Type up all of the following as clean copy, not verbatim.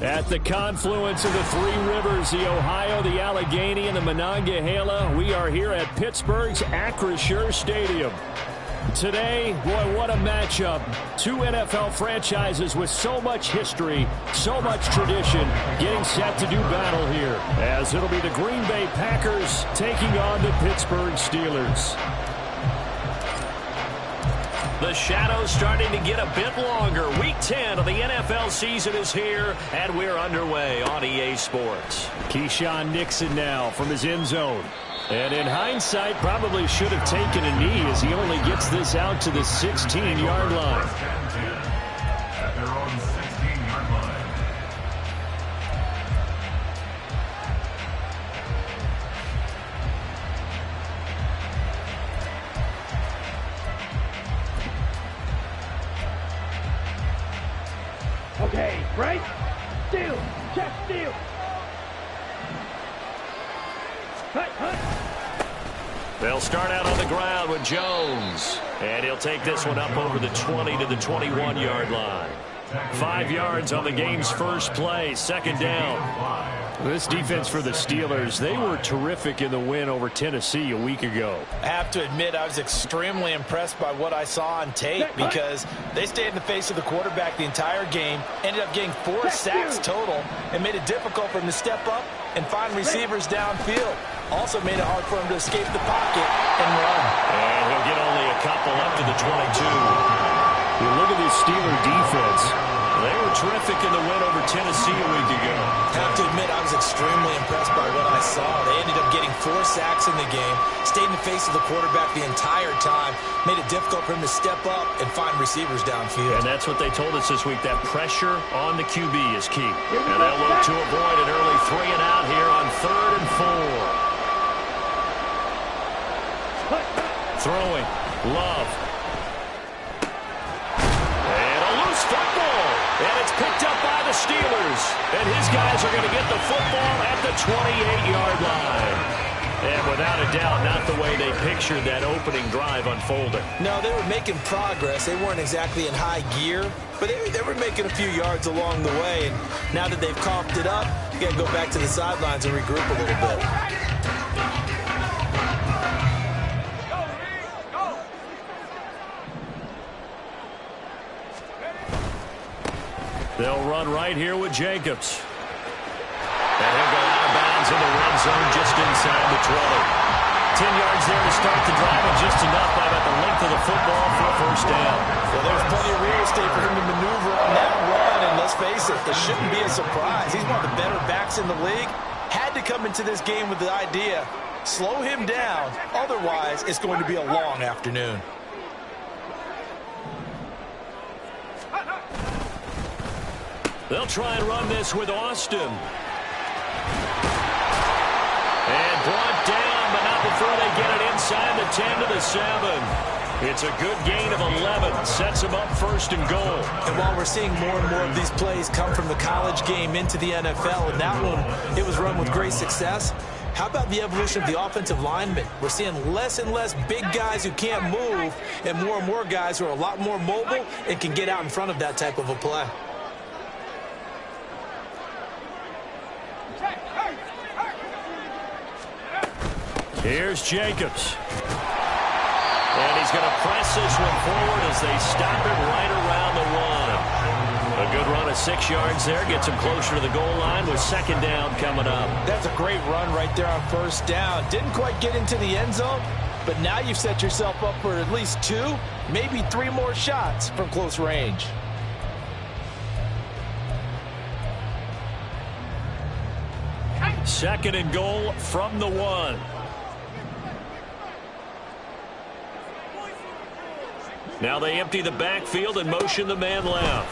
At the confluence of the three rivers, the Ohio, the Allegheny, and the Monongahela, we are here at Pittsburgh's Acrisure Stadium. Today, boy, what a matchup. Two NFL franchises with so much history, so much tradition, getting set to do battle here, as it'll be the Green Bay Packers taking on the Pittsburgh Steelers. The shadow's starting to get a bit longer. Week 10 of the NFL season is here, and we're underway on EA Sports. Keyshawn Nixon now from his end zone. And in hindsight, probably should have taken a knee as he only gets this out to the 16-yard line. At their own 16-yard line. Okay, right? Steal! Check steal! They'll start out on the ground with Jones. And he'll take this one up over the 20 to the 21-yard line. 5 yards on the game's first play, second down. This defense for the Steelers, they were terrific in the win over Tennessee a week ago. I have to admit, I was extremely impressed by what I saw on tape because they stayed in the face of the quarterback the entire game, ended up getting 4 sacks total, and made it difficult for him to step up and find receivers downfield. Also made it hard for him to escape the pocket and run. And he'll get only a couple up to the 22. You look at this Steeler defense. They were terrific in the win over Tennessee a week ago. I have to admit, I was extremely impressed by what I saw. They ended up getting 4 sacks in the game, stayed in the face of the quarterback the entire time, made it difficult for him to step up and find receivers downfield. And that's what they told us this week, that pressure on the QB is key. And they'll look to avoid an early 3 and out here on 3rd and 4. Throwing. Love. And a loose football. And it's picked up by the Steelers. And his guys are going to get the football at the 28-yard line. And without a doubt, not the way they pictured that opening drive unfolding. No, they were making progress. They weren't exactly in high gear, but they were making a few yards along the way. And now that they've coughed it up, you got to go back to the sidelines and regroup a little bit. They'll run right here with Jacobs. And he'll go out of bounds in the red zone just inside the 20. 10 yards there to start the drive, and just enough by about the length of the football for a first down. Well, there's plenty of real estate for him to maneuver on that run, and let's face it, it shouldn't be a surprise. He's one of the better backs in the league. Had to come into this game with the idea, slow him down, otherwise it's going to be a long afternoon. They'll try and run this with Austin. And brought down, but not before they get it inside the 10 to the 7. It's a good gain of 11. Sets them up 1st and goal. And while we're seeing more and more of these plays come from the college game into the NFL, and that one, it was run with great success, how about the evolution of the offensive linemen? We're seeing less and less big guys who can't move, and more guys who are a lot more mobile and can get out in front of that type of a play. Here's Jacobs. And he's going to press this one forward as they stop it right around the 1. A good run of 6 yards there. Gets him closer to the goal line with 2nd down coming up. That's a great run right there on 1st down. Didn't quite get into the end zone, but now you've set yourself up for at least 2, maybe 3 more shots from close range. Second and goal from the 1. Now they empty the backfield and motion the man left.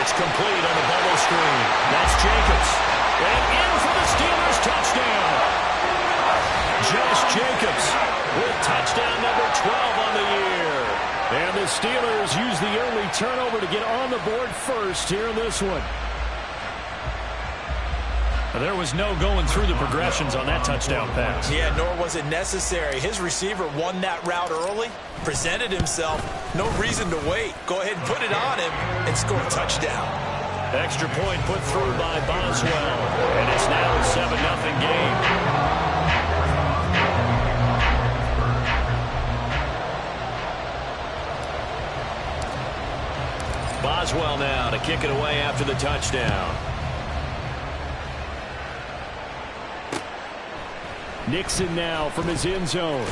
It's complete on the bubble screen. That's Jacobs. And in for the Steelers touchdown. Josh Jacobs with touchdown number 12 on the year. And the Steelers use the early turnover to get on the board first here in this one. There was no going through the progressions on that touchdown pass. Yeah, nor was it necessary. His receiver won that route early, presented himself. No reason to wait. Go ahead and put it on him and score a touchdown. Extra point put through by Boswell. And it's now a 7-0 game. Boswell now to kick it away after the touchdown. Nixon now from his end zone.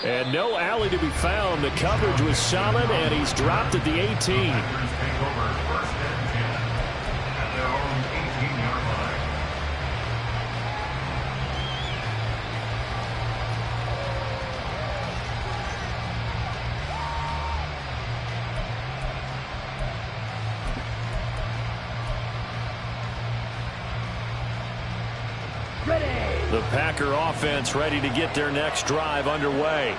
And no alley to be found. The coverage was solid, and he's dropped at the 18. The Packer offense ready to get their next drive underway.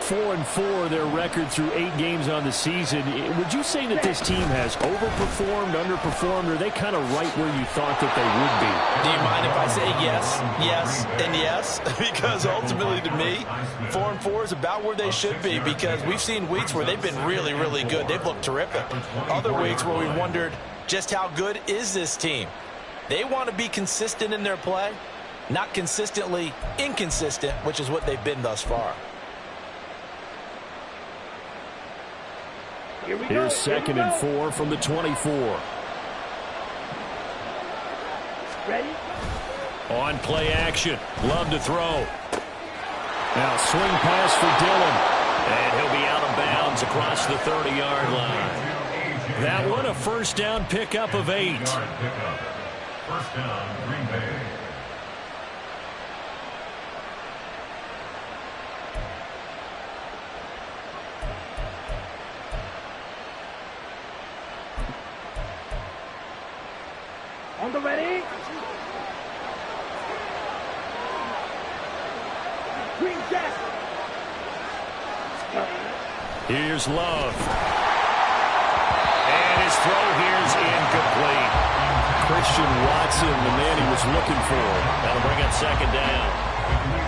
4-4 their record through 8 games on the season. Would you say that this team has overperformed, underperformed, or are they kind of right where you thought that they would be? Do you mind if I say yes, yes, and yes? Because ultimately to me, 4-4 is about where they should be, because we've seen weeks where they've been really, really good. They've looked terrific. Other weeks where we've wondered just how good is this team. They want to be consistent in their play. Not consistently inconsistent, which is what they've been thus far. Here's 2nd and 4 from the 24. Ready? On play action. Love to throw. Now swing pass for Dillon. And he'll be out of bounds across the 30-yard line. That one a first down pickup of 8. First down, Green Bay. On the ready. Green Jack. Here's Love. And his throw here's incomplete. Christian Watson, the man he was looking for. That'll bring up 2nd down.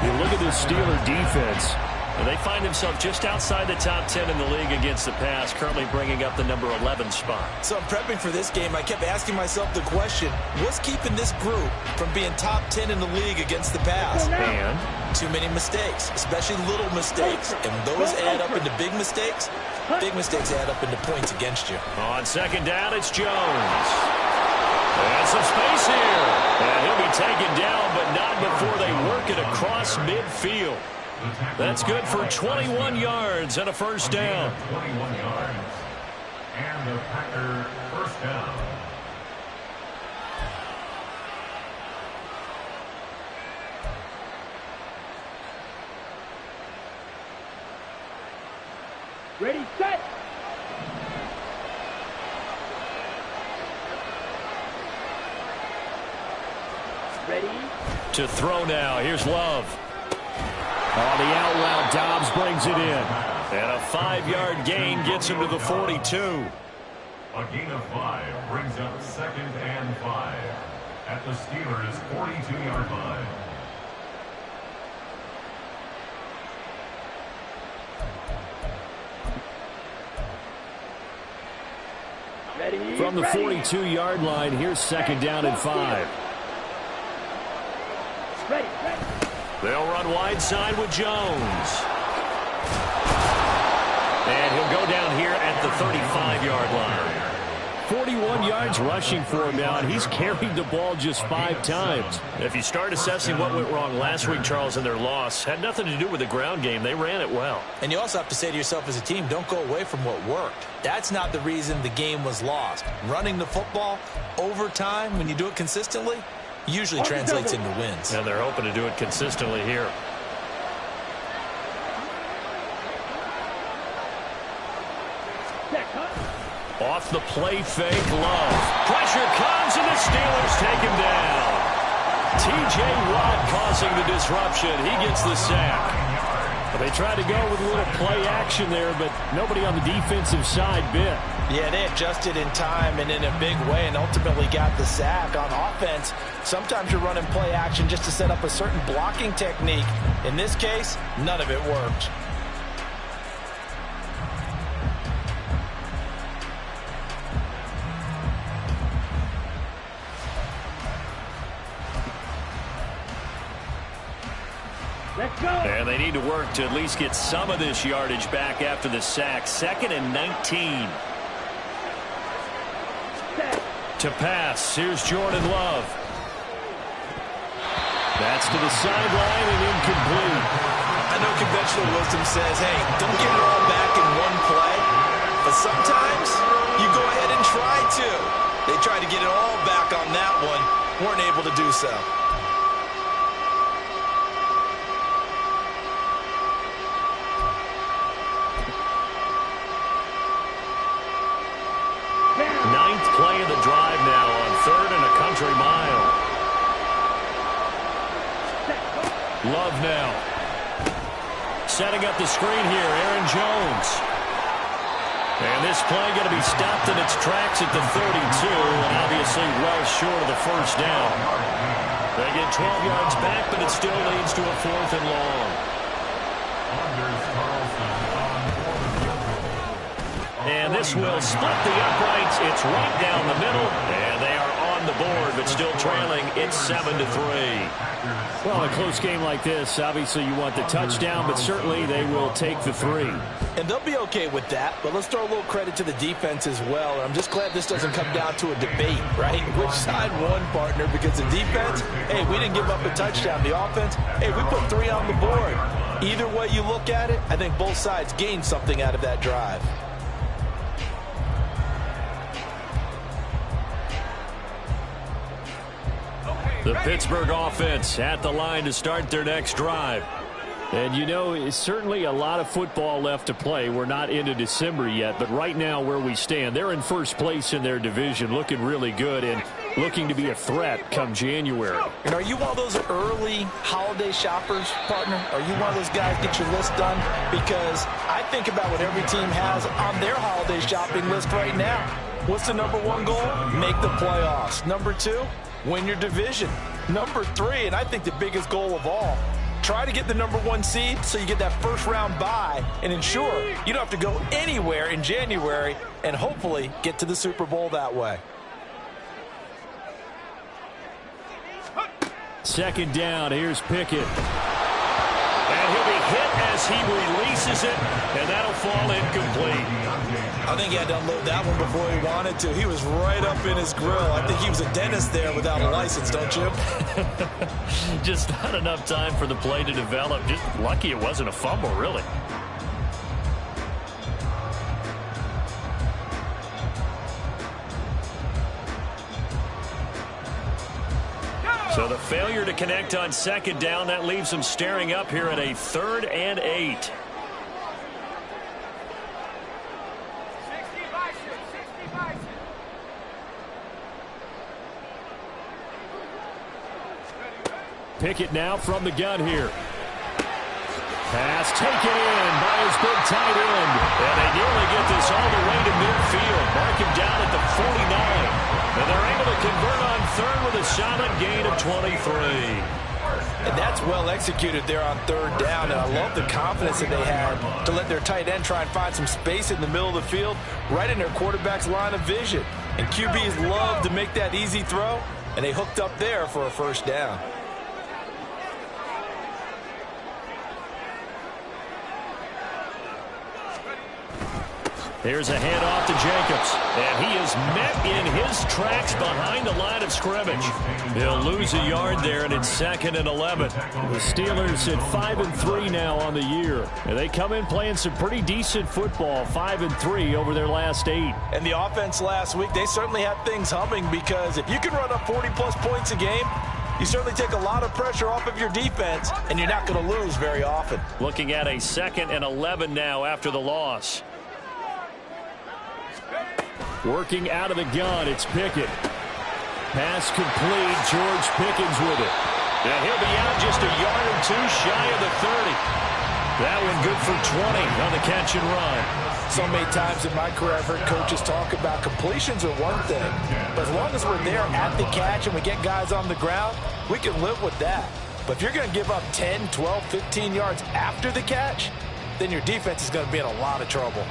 You look at this Steeler defense. And they find themselves just outside the top 10 in the league against the pass, currently bringing up the number 11 spot. So I'm prepping for this game. I kept asking myself the question, what's keeping this group from being top 10 in the league against the pass? And too many mistakes, especially little mistakes. And those add up into big mistakes. Big mistakes add up into points against you. on 2nd down, it's Jones. And some space here. And he'll be taken down, but not before they work it across midfield. That's good for 21 yards and a first down. 21 yards. And the Packer first down. Ready, set. Ready. To throw now. Here's Love. On the out route, Dobbs brings it in. And a 5-yard gain gets him to the 42. A gain of 5 brings up 2nd and 5 at the Steelers' 42-yard line. Ready. From the 42-yard line, here's 2nd down and 5. Ready. They'll run wide side with Jones. And he'll go down here at the 35-yard line. 41 yards rushing for him now, and he's carried the ball just 5 times. If you start assessing what went wrong last week, Charles, in their loss, had nothing to do with the ground game. They ran it well. And you also have to say to yourself as a team, don't go away from what worked. That's not the reason the game was lost. Running the football over time, when you do it consistently, usually translates into wins. And they're hoping to do it consistently here. Off the play fake, Love. Pressure comes, and the Steelers take him down. T.J. Watt causing the disruption. He gets the sack. They tried to go with a little play action there, but nobody on the defensive side bit. Yeah, they adjusted in time and in a big way and ultimately got the sack. On offense, sometimes you're running play action just to set up a certain blocking technique. In this case, none of it worked. And they need to work to at least get some of this yardage back after the sack. 2nd and 19. To pass. Here's Jordan Love. That's to the sideline and incomplete. I know conventional wisdom says, hey, don't get it all back in one play. But sometimes you go ahead and try to. They tried to get it all back on that one. Weren't able to do so. Ninth play of the drive now on 3rd and a country mile. Love now. Setting up the screen here, Aaron Jones. And this play going to be stopped in its tracks at the 32, and obviously well short of the first down. They get 12 yards back, but it still leads to a 4th and long. And this will split the uprights. It's right down the middle, and they are on the board, but still trailing. It's 7-3. Well, a close game like this, obviously you want the touchdown, but certainly they will take the 3. And they'll be okay with that, but let's throw a little credit to the defense as well. And I'm just glad this doesn't come down to a debate, right? Which side won, partner? Because the defense, hey, we didn't give up a touchdown. The offense, hey, we put 3 on the board. Either way you look at it, I think both sides gained something out of that drive. The Pittsburgh offense at the line to start their next drive. And you know, it's certainly a lot of football left to play. We're not into December yet, but right now where we stand, they're in first place in their division, looking really good and looking to be a threat come January. And are you one of those early holiday shoppers, partner? Are you one of those guys get your list done? Because I think about what every team has on their holiday shopping list right now. What's the number 1 goal? Make the playoffs. Number 2, win your division. Number 3, and I think the biggest goal of all, try to get the number 1 seed so you get that first round bye and ensure you don't have to go anywhere in January and hopefully get to the Super Bowl that way. 2nd down, here's Pickett. And he'll be hit as he releases it, and that'll fall incomplete. I think he had to unload that one before he wanted to. He was right up in his grill. I think he was a dentist there without a license, don't you? Just not enough time for the play to develop. Just lucky it wasn't a fumble, really. So the failure to connect on 2nd down, that leaves them staring up here at a 3rd and 8. Pickett now from the gun here. Pass taken in by his big tight end. And they nearly get this all the way to midfield. Mark him down at the 49. And they're able to convert on 3rd with a solid gain of 23. And that's well executed there on 3rd down. And I love the confidence that they had to let their tight end try and find some space in the middle of the field, right in their quarterback's line of vision. And QBs love to make that easy throw, and they hooked up there for a first down. Here's a handoff to Jacobs, and he is met in his tracks behind the line of scrimmage. He'll lose a yard there, and it's 2nd and 11. The Steelers at 5-3 now on the year, and they come in playing some pretty decent football, 5-3 over their last 8. And the offense last week, they certainly had things humming, because if you can run up 40-plus points a game, you certainly take a lot of pressure off of your defense, and you're not going to lose very often. Looking at a 2nd and 11 now after the loss. Working out of the gun, it's Pickett. Pass complete, George Pickens with it. And he'll be out just a yard or 2 shy of the 30. That one good for 20 on the catch and run. So many times in my career I've heard coaches talk about completions are one thing, but as long as we're there at the catch and we get guys on the ground, we can live with that. But if you're going to give up 10, 12, 15 yards after the catch, then your defense is going to be in a lot of trouble.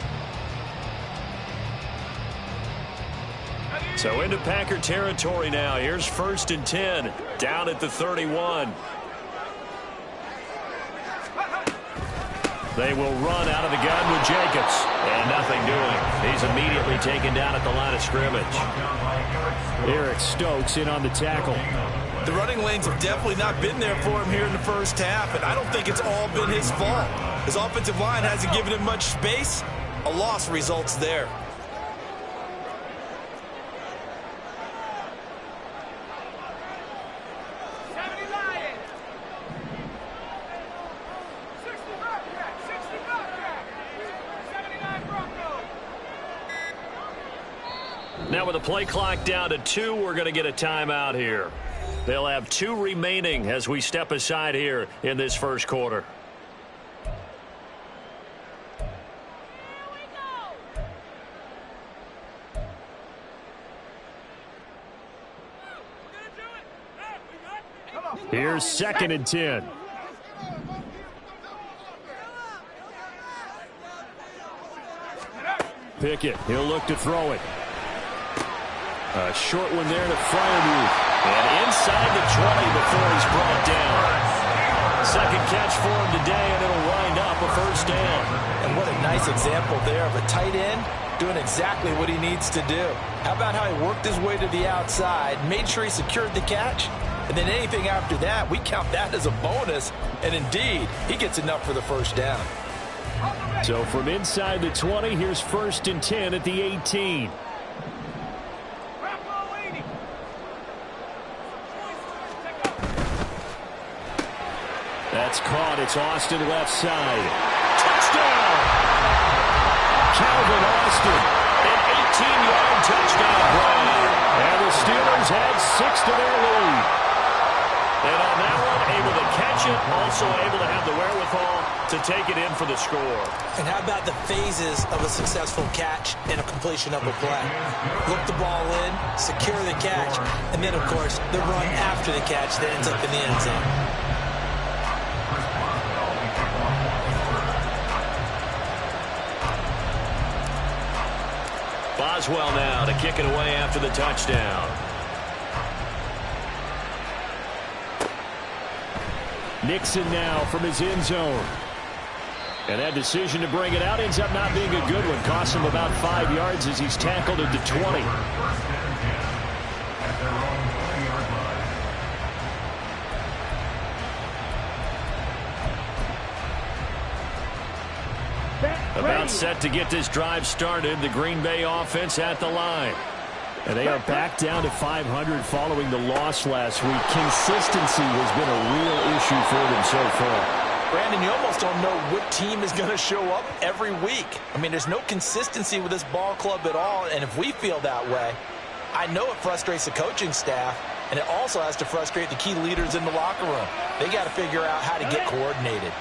So into Packer territory now. Here's 1st and 10, down at the 31. They will run out of the gun with Jacobs. And nothing doing. He's immediately taken down at the line of scrimmage. Eric Stokes in on the tackle. The running lanes have definitely not been there for him here in the first half, and I don't think it's all been his fault. His offensive line hasn't given him much space. A loss results there. Now with the play clock down to 2, we're going to get a timeout here. They'll have 2 remaining as we step aside here in this first quarter. Here's 2nd and 10. Pickett, he'll look to throw it. A short one there to Freiermuth. And inside the 20 before he's brought down. Second catch for him today, and it'll wind up a first down. And what a nice example there of a tight end doing exactly what he needs to do. How about how he worked his way to the outside, made sure he secured the catch, and then anything after that, we count that as a bonus. And indeed, he gets enough for the first down. So from inside the 20, here's 1st and 10 at the 18. That's caught. It's Austin left side. Touchdown! Calvin Austin. An 18-yard touchdown run. And the Steelers add 6 to their lead. And on that one, able to catch it, also able to have the wherewithal to take it in for the score. And how about the phases of a successful catch and a completion of a play? Look the ball in, secure the catch, and then, of course, the run after the catch that ends up in the end zone. Boswell now to kick it away after the touchdown. Nixon now from his end zone. And that decision to bring it out ends up not being a good one. Costs him about 5 yards as he's tackled at the 20. About set to get this drive started. The Green Bay offense at the line. And they are back down to 500 following the loss last week. Consistency has been a real issue for them so far. Brandon, you almost don't know what team is going to show up every week. I mean, there's no consistency with this ball club at all, and if we feel that way, I know it frustrates the coaching staff, and it also has to frustrate the key leaders in the locker room. They got to figure out how to get coordinated.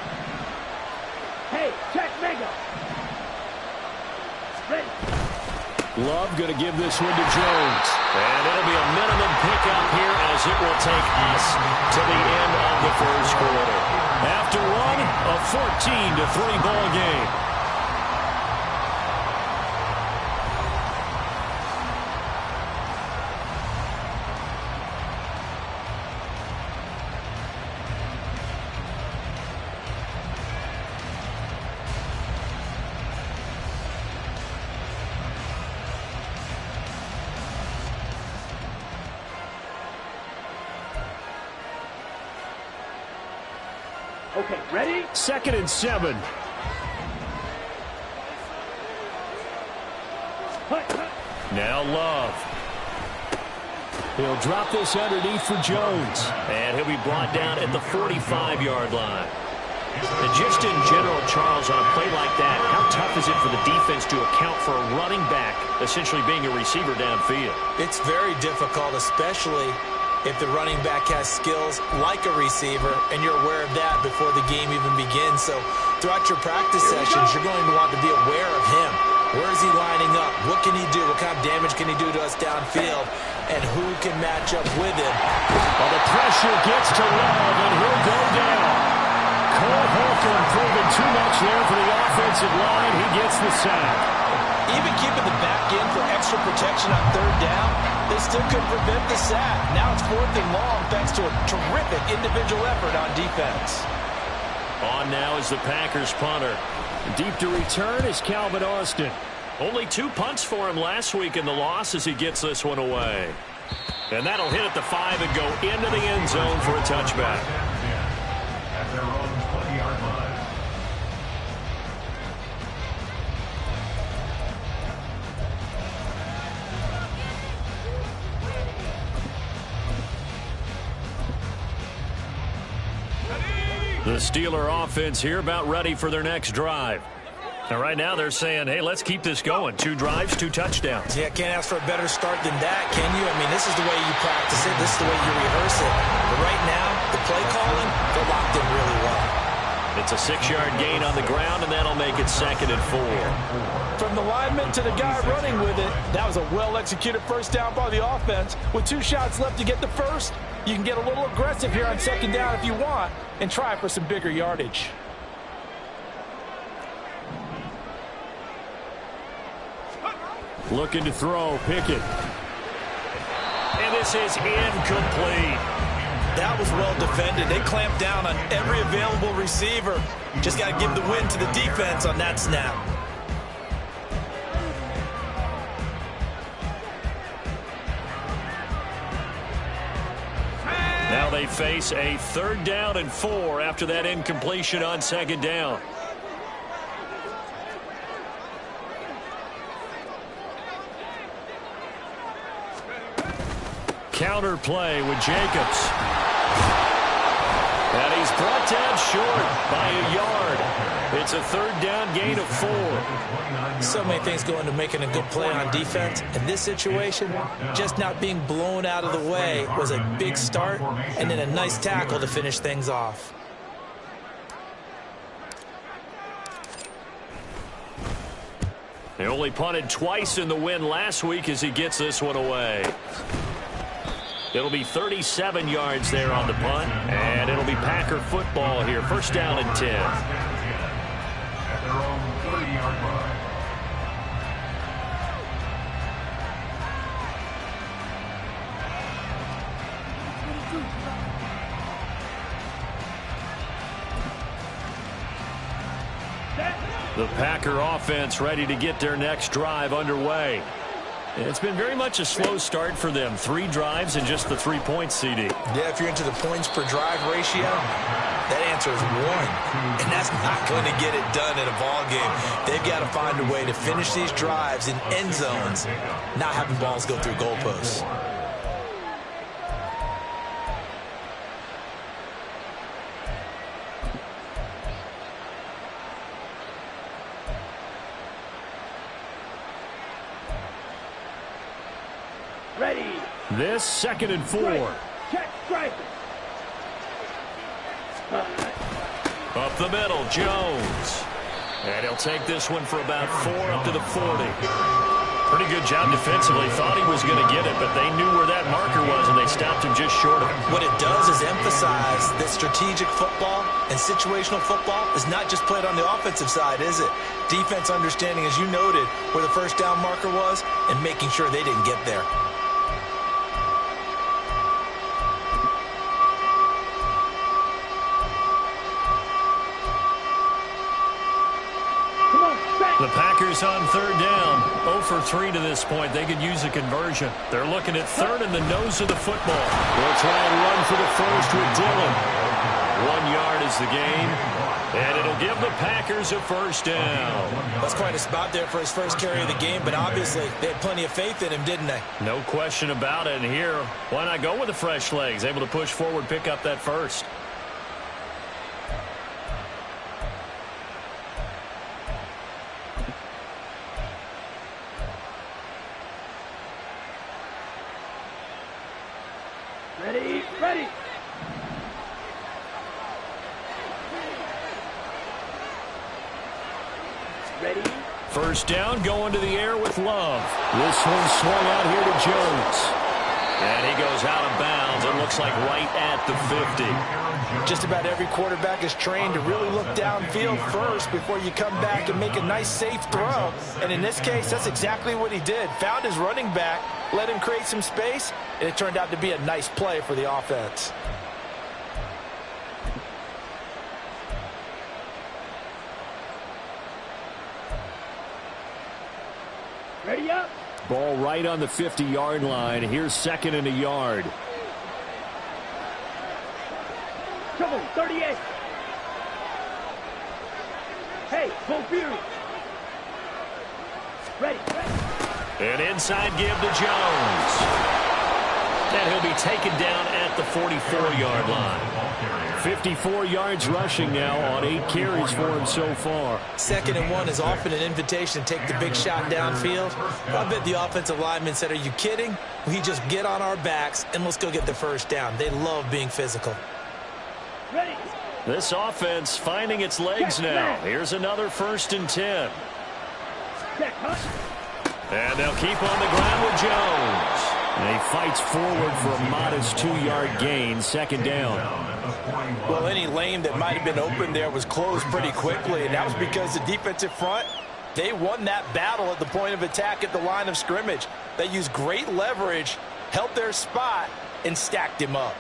Hey, check Mega. Ready. Love going to give this one to Jones. And it'll be a minimum pickup here as it will take us to the end of the first quarter. After one, a 14-3 ball game. Okay, ready? 2nd and 7. Now Love. He'll drop this underneath for Jones. And he'll be brought down at the 45-yard line. And just in general, Charles, on a play like that, how tough is it for the defense to account for a running back essentially being a receiver downfield? It's very difficult, especially if the running back has skills like a receiver, and you're aware of that before the game even begins. So throughout your practice sessions, you're going to want to be aware of him. Where is he lining up? What can he do? What kind of damage can he do to us downfield? And who can match up with him? Well, the pressure gets to Love, and he'll go down. Cole Holcomb proving too much there for the offensive line. He gets the sack. Even keeping the back in for extra protection on 3rd down, they still couldn't prevent the sack. Now it's 4th and long thanks to a terrific individual effort on defense. On now is the Packers punter. Deep to return is Calvin Austin. Only 2 punts for him last week in the loss as he gets this one away. And that'll hit at the 5 and go into the end zone for a touchback. At their own 20-yard line. The Steeler offense here about ready for their next drive. And right now they're saying, hey, let's keep this going. 2 drives, 2 touchdowns. Yeah, can't ask for a better start than that, can you? I mean, this is the way you practice it. This is the way you rehearse it. But right now, the play calling, they're locked in really well. It's a 6-yard gain on the ground, and that'll make it 2nd and 4. From the lineman to the guy running with it, that was a well-executed first down by the offense. With 2 shots left to get the first, you can get a little aggressive here on 2nd down if you want and try for some bigger yardage. Looking to throw, Pickett. And this is incomplete. That was well defended. They clamped down on every available receiver. Just got to give the win to the defense on that snap. Now they face a 3rd down and 4 after that incompletion on 2nd down. Counter play with Jacobs. And he's brought down short by a yard. It's a 3rd down gain of 4. So many things go into making a good play on defense. In this situation, just not being blown out of the way was a big start, and then a nice tackle to finish things off. They only punted twice in the win last week as he gets this one away. It'll be 37 yards there on the punt, and it'll be Packer football here. 1st down and 10. At their own 30-yard line. The Packer offense ready to get their next drive underway. It's been very much a slow start for them. 3 drives and just the 3 points, CD. Yeah, if you're into the points per drive ratio, that answer is 1. And that's not going to get it done in a ball game. They've got to find a way to finish these drives in end zones, not having balls go through goalposts. Ready. This 2nd and 4. Check, strike. Up the middle, Jones. And he'll take this one for about 4 up to the 40. Pretty good job defensively. Thought he was going to get it, but they knew where that marker was, and they stopped him just short of it. What it does is emphasize that strategic football and situational football is not just played on the offensive side, is it? Defense understanding, as you noted, where the first down marker was and making sure they didn't get there. The Packers on 3rd down. 0 for 3 to this point. They could use a conversion. They're looking at 3rd and the nose of the football. They'll try and run for the first with Dillon. 1 yard is the gain. And it'll give the Packers a 1st down. That's quite a spot there for his first carry of the game, but obviously they had plenty of faith in him, didn't they? No question about it. And here, why not go with the fresh legs? Able to push forward, pick up that first. Ready, ready. Ready. 1st down, going to the air with Love. This one swung out here to Jones. And he goes out of bounds. It looks like right at the 50. Just about every quarterback is trained to really look downfield first before you come back and make a nice, safe throw. And in this case, that's exactly what he did. Found his running back, let him create some space, and it turned out to be a nice play for the offense. Ready up. Ball right on the 50-yard line. Here's 2nd and a yard. Trouble, 38. Hey, full fury. Ready. An inside give to Jones. And he'll be taken down at the 44-yard line. 54 yards rushing now on 8 carries for him so far. 2nd and 1 is often an invitation to take the big shot downfield. I bet the offensive lineman said, are you kidding? We just get on our backs and let's go get the first down. They love being physical. Ready. This offense finding its legs now. Here's another 1st and 10. Check, hunt. And they'll keep on the ground with Jones. And he fights forward for a modest 2-yard gain, 2nd down. Well, any lane that might have been open there was closed pretty quickly, and that was because the defensive front, they won that battle at the point of attack at the line of scrimmage. They used great leverage, held their spot, and stacked him up.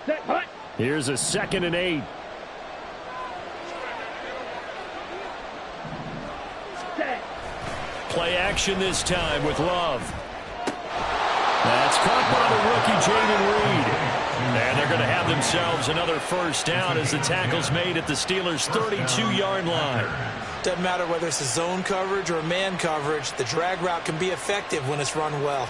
Set, hunt. Here's a 2nd and 8. Set. Play action this time with Love. That's caught by the rookie, Jaden Reed. And they're going to have themselves another 1st down as the tackle's made at the Steelers' 32-yard line. Doesn't matter whether it's a zone coverage or a man coverage, the drag route can be effective when it's run well.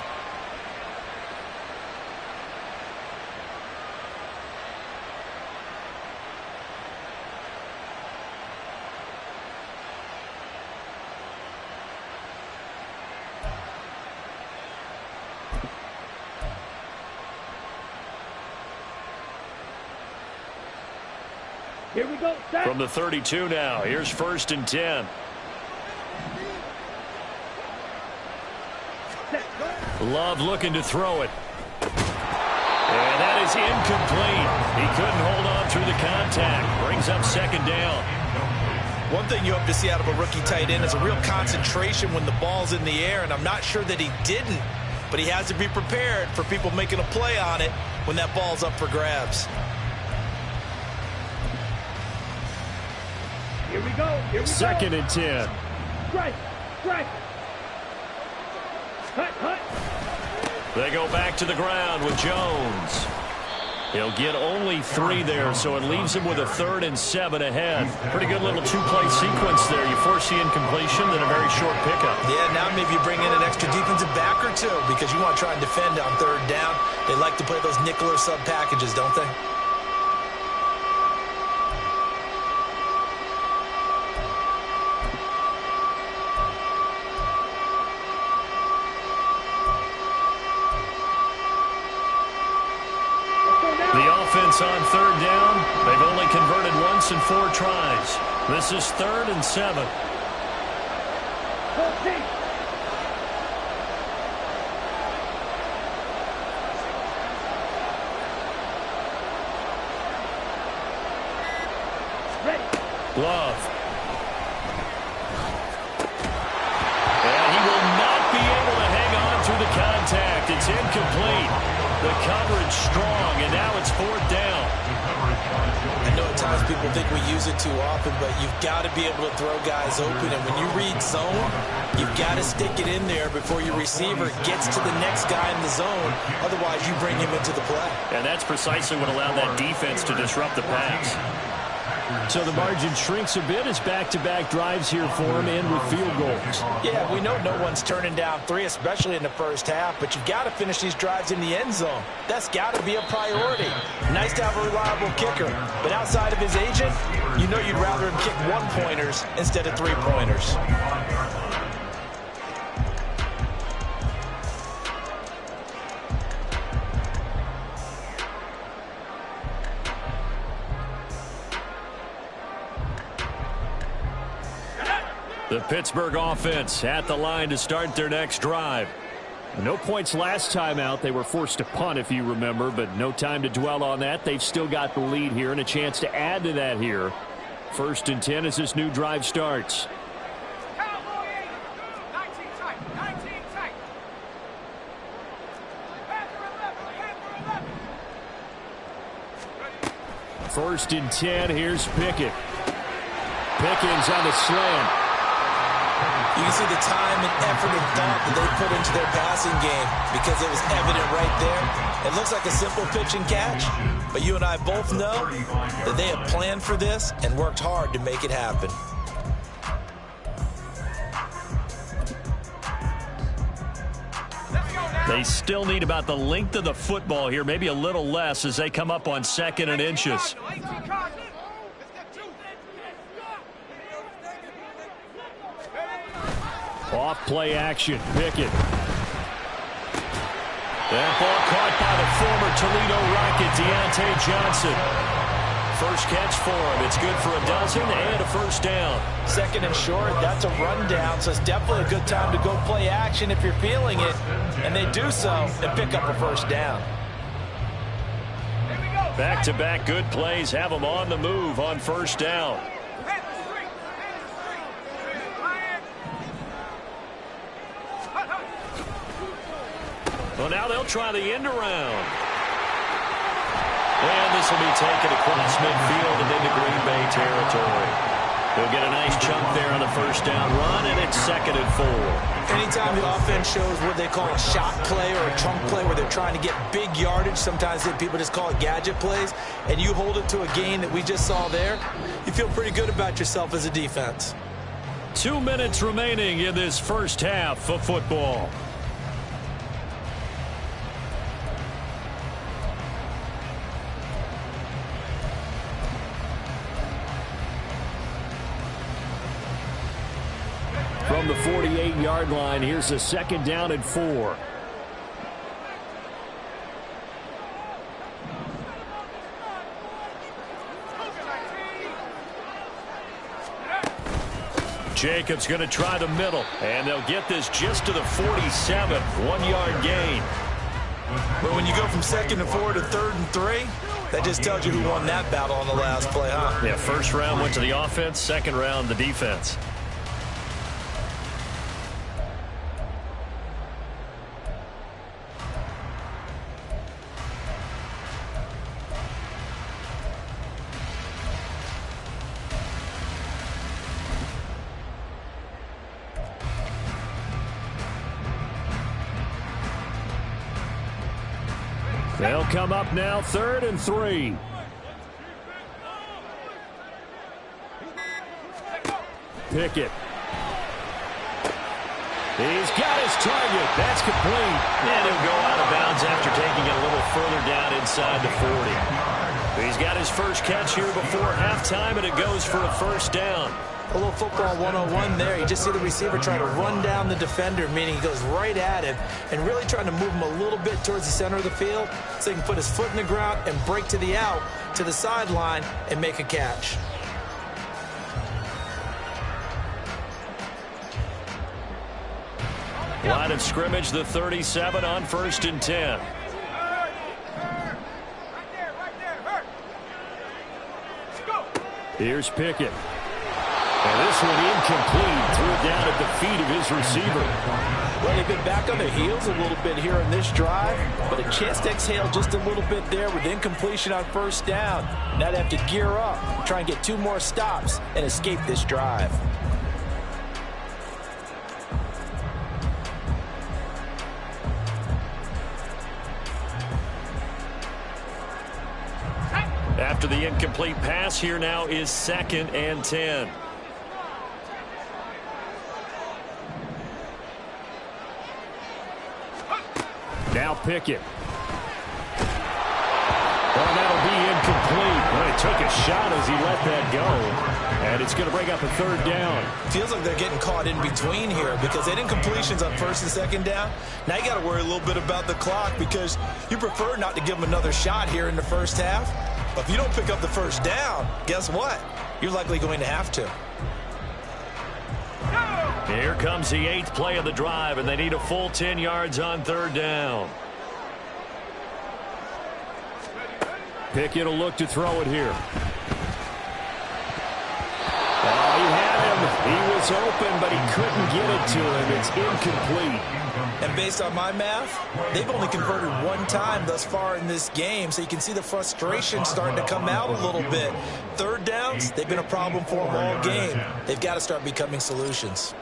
Here we go. Set. From the 32 now, here's 1st and 10. Set. Run. Love looking to throw it. And that is incomplete. He couldn't hold on through the contact. Brings up 2nd down. One thing you hope to see out of a rookie tight end is a real concentration when the ball's in the air, and I'm not sure that he didn't, but he has to be prepared for people making a play on it when that ball's up for grabs. Here we go. Here we 2nd go. and 10. Strike. Strike. Hut, hut. They go back to the ground with Jones. He'll get only 3 there, so it leaves him with a 3rd and 7 ahead. Pretty good little 2-play sequence there. You force the incompletion, then a very short pickup. Yeah, now maybe you bring in an extra defensive back or two because you want to try and defend on 3rd down. They like to play those nickel or sub packages, don't they? On 3rd down, they've only converted once in 4 tries. This is 3rd and 7. Ready. Love. And he will not be able to hang on through the contact. It's incomplete. The coverage strong, and now it's 4th down. I know at times people think we use it too often, but you've got to be able to throw guys open. And when you read zone, you've got to stick it in there before your receiver gets to the next guy in the zone. Otherwise, you bring him into the play. And that's precisely what allowed that defense to disrupt the pass. So the margin shrinks a bit as back-to-back drives here for him and with field goals. Yeah, we know no one's turning down 3, especially in the first half, but you've got to finish these drives in the end zone. That's got to be a priority. Nice to have a reliable kicker, but outside of his agent, you know you'd rather him kick 1-pointers instead of 3-pointers. The Pittsburgh offense at the line to start their next drive. No points last time out. They were forced to punt, if you remember, but no time to dwell on that. They've still got the lead here and a chance to add to that here. 1st and 10 as this new drive starts. First and 10, here's Pickett. Pickens on the slant. You can see the time and effort and thought that they put into their passing game because it was evident right there. It looks like a simple pitch and catch, but you and I both know that they have planned for this and worked hard to make it happen. They still need about the length of the football here, maybe a little less as they come up on 2nd and inches. Off play action, Pickett. That ball caught by the former Toledo Rocket, Deontay Johnson. First catch for him. It's good for a dozen and a first down. 2nd and short, that's a rundown, so it's definitely a good time to go play action if you're feeling it. And they do so and pick up a first down. Back-to-back good plays have them on the move on first down. Well, now they'll try the end around. And this will be taken across midfield and into Green Bay territory. They'll get a nice chunk there on the first down run, and it's 2nd and 4. Anytime the offense shows what they call a shot play or a chunk play where they're trying to get big yardage, sometimes people just call it gadget plays, and you hold it to a gain that we just saw there, you feel pretty good about yourself as a defense. 2 minutes remaining in this first half of football. From the 48-yard line, here's a 2nd down and 4. Jacobs going to try the middle, and they'll get this just to the 47. 1-yard gain. But when you go from 2nd and 4 to 3rd and 3, that just tells you who won that battle on the last play, huh? Yeah, first round went to the offense, 2nd round the defense. They'll come up now, 3rd and 3. Pickett. He's got his target. That's complete. And he'll go out of bounds after taking it a little further down inside the 40. He's got his first catch here before halftime, and it goes for a first down. A little football 101 there. You just see the receiver trying to run down the defender, meaning he goes right at him and really trying to move him a little bit towards the center of the field so he can put his foot in the ground and break to the out, to the sideline, and make a catch. Line of scrimmage, the 37 on 1st and 10. Here's Pickett. And this one incomplete. Threw it down at the feet of his receiver. Well, they've been back on their heels a little bit here in this drive, but a chance to exhale just a little bit there with incompletion on first down. Now they have to gear up, try and get 2 more stops, and escape this drive. After the incomplete pass, here now is 2nd and 10. Now Pickett. Well, that'll be incomplete. Well, he took a shot as he let that go. And it's going to bring up a 3rd down. Feels like they're getting caught in between here because they had incompletions on 1st and 2nd down. Now you got to worry a little bit about the clock because you prefer not to give them another shot here in the first half. But if you don't pick up the first down, guess what? You're likely going to have to. Here comes the 8th play of the drive, and they need a full 10 yards on 3rd down. Pickett will look to throw it here. Oh, he had him. He was open, but he couldn't get it to him. It's incomplete. And based on my math, they've only converted 1 time thus far in this game, so you can see the frustration starting to come out a little bit. 3rd downs, they've been a problem for them all game. They've got to start becoming solutions.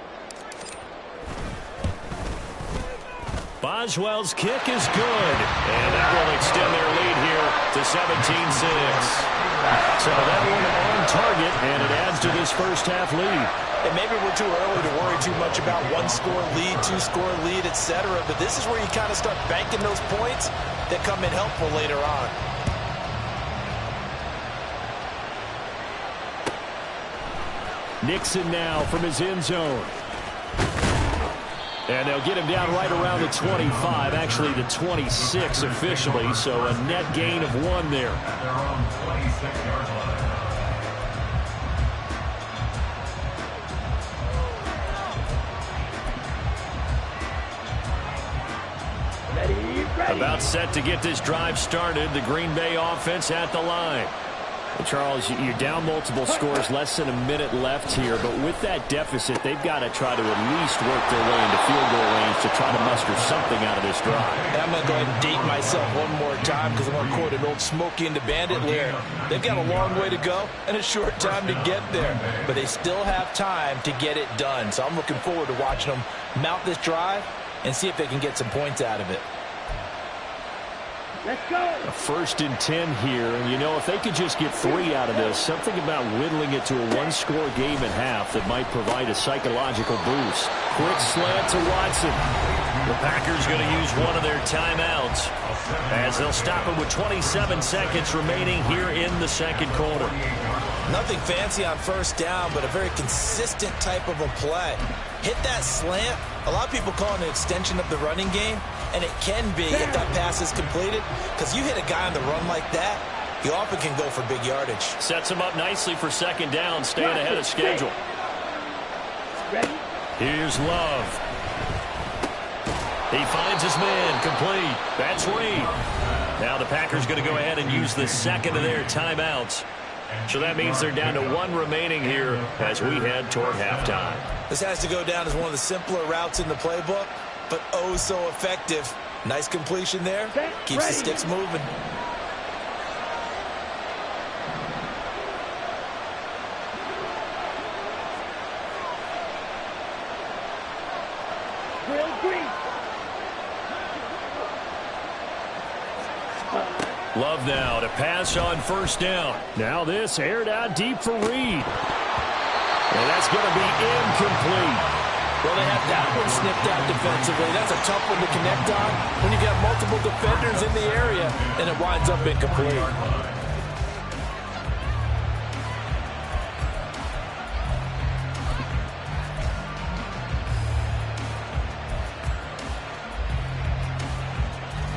Boswell's kick is good, and that will extend their lead here to 17-6. So that one on target, and it adds to this first half lead. And maybe we're too early to worry too much about 1-score lead, 2-score lead, etc. But this is where you kind of start banking those points that come in helpful later on. Nixon now from his end zone. And they'll get him down right around the 25, actually the 26 officially, so a net gain of 1 there. At their own 26-yard line. About set to get this drive started. The Green Bay offense at the line. Well, Charles, you're down multiple scores, less than a minute left here, but with that deficit, they've got to try to at least work their way into field goal range to try to muster something out of this drive. And I'm going to go ahead and date myself one more time because I'm going to quote an old Smokey and the Bandit lyric. They've got a long way to go and a short time to get there, but they still have time to get it done. So I'm looking forward to watching them mount this drive and see if they can get some points out of it. Let's go. A 1st and 10 here, and you know, if they could just get 3 out of this, something about whittling it to a 1-score game at half that might provide a psychological boost. Quick slant to Watson. The Packers going to use one of their timeouts as they'll stop it with 27 seconds remaining here in the 2nd quarter. Nothing fancy on 1st down, but a very consistent type of a play. Hit that slant. A lot of people call it an extension of the running game, and it can be if that pass is completed, because you hit a guy on the run like that, he often can go for big yardage. Sets him up nicely for 2nd down, staying ahead of schedule. Ready? Here's Love. He finds his man, complete. That's Reed. Now the Packers going to go ahead and use the 2nd of their timeouts. So that means they're down to 1 remaining here as we head toward halftime. This has to go down as one of the simpler routes in the playbook, but oh so effective. Nice completion there. Keeps the sticks moving. Real green. Love now to pass on 1st down. Now this aired out deep for Reed. And that's going to be incomplete. Well, they have that one snipped out defensively. That's a tough one to connect on when you got multiple defenders in the area, and it winds up incomplete.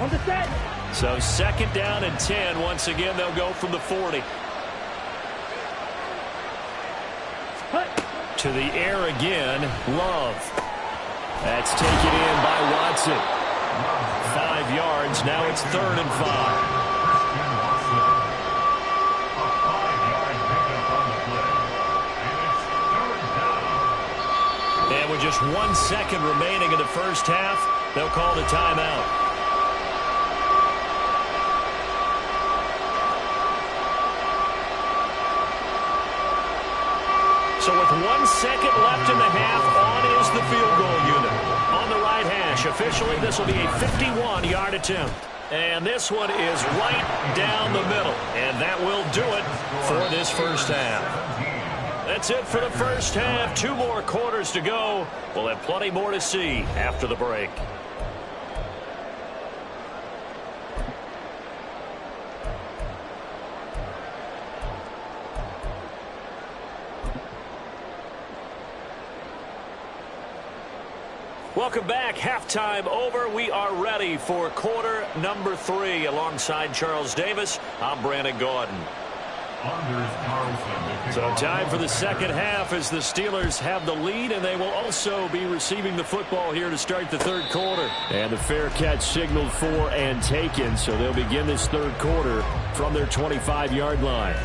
On the set. So 2nd down and 10. Once again, they'll go from the 40. To the air again, Love. That's taken in by Watson. 5 yards, now it's 3rd and 5. And with just 1 second remaining in the first half, they'll call the timeout. So with 1 second left in the half, on is the field goal unit. On the right hash, officially this will be a 51-yard attempt. And this one is right down the middle. And that will do it for this first half. That's it for the first half. 2 more quarters to go. We'll have plenty more to see after the break. Welcome back. Halftime over. We are ready for quarter number 3. Alongside Charles Davis, I'm Brandon Gaudin. So time for the second half as the Steelers have the lead, and they will also be receiving the football here to start the third quarter. And the fair catch signaled for and taken, so they'll begin this third quarter from their 25-yard line.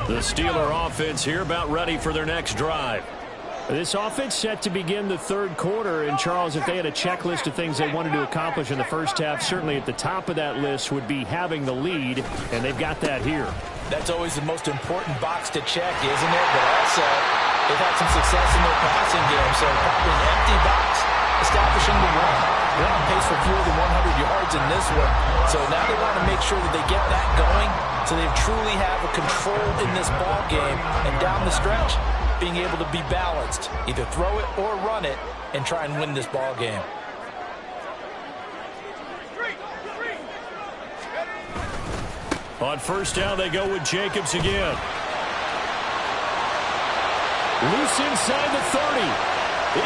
The Steeler offense here about ready for their next drive. This offense set to begin the third quarter, and Charles, if they had a checklist of things they wanted to accomplish in the first half, certainly at the top of that list would be having the lead, and they've got that here. That's always the most important box to check, isn't it? But also, they've had some success in their passing game, so probably an empty box establishing the run. They're on pace for fewer than 100 yards in this one, so now they want to make sure that they get that going so they truly have a control in this ball game, and down the stretch, being able to be balanced, either throw it or run it, and try and win this ball game. On first down, they go with Jacobs again. Loose inside the 30,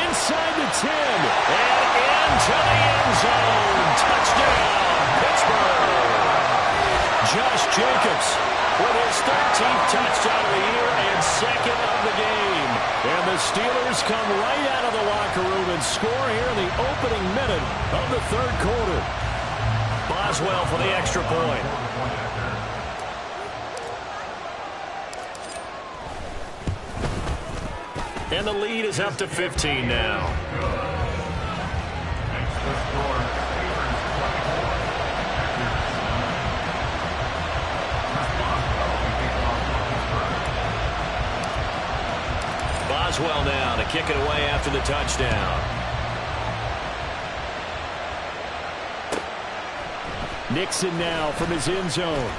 inside the 10, and into the end zone. Touchdown, Pittsburgh. Josh Jacobs with his 13th touchdown of the year and second of the game. And the Steelers come right out of the locker room and score here in the opening minute of the third quarter. Boswell for the extra point. And the lead is up to 15 now. Boswell now to kick it away after the touchdown. Nixon now from his end zone.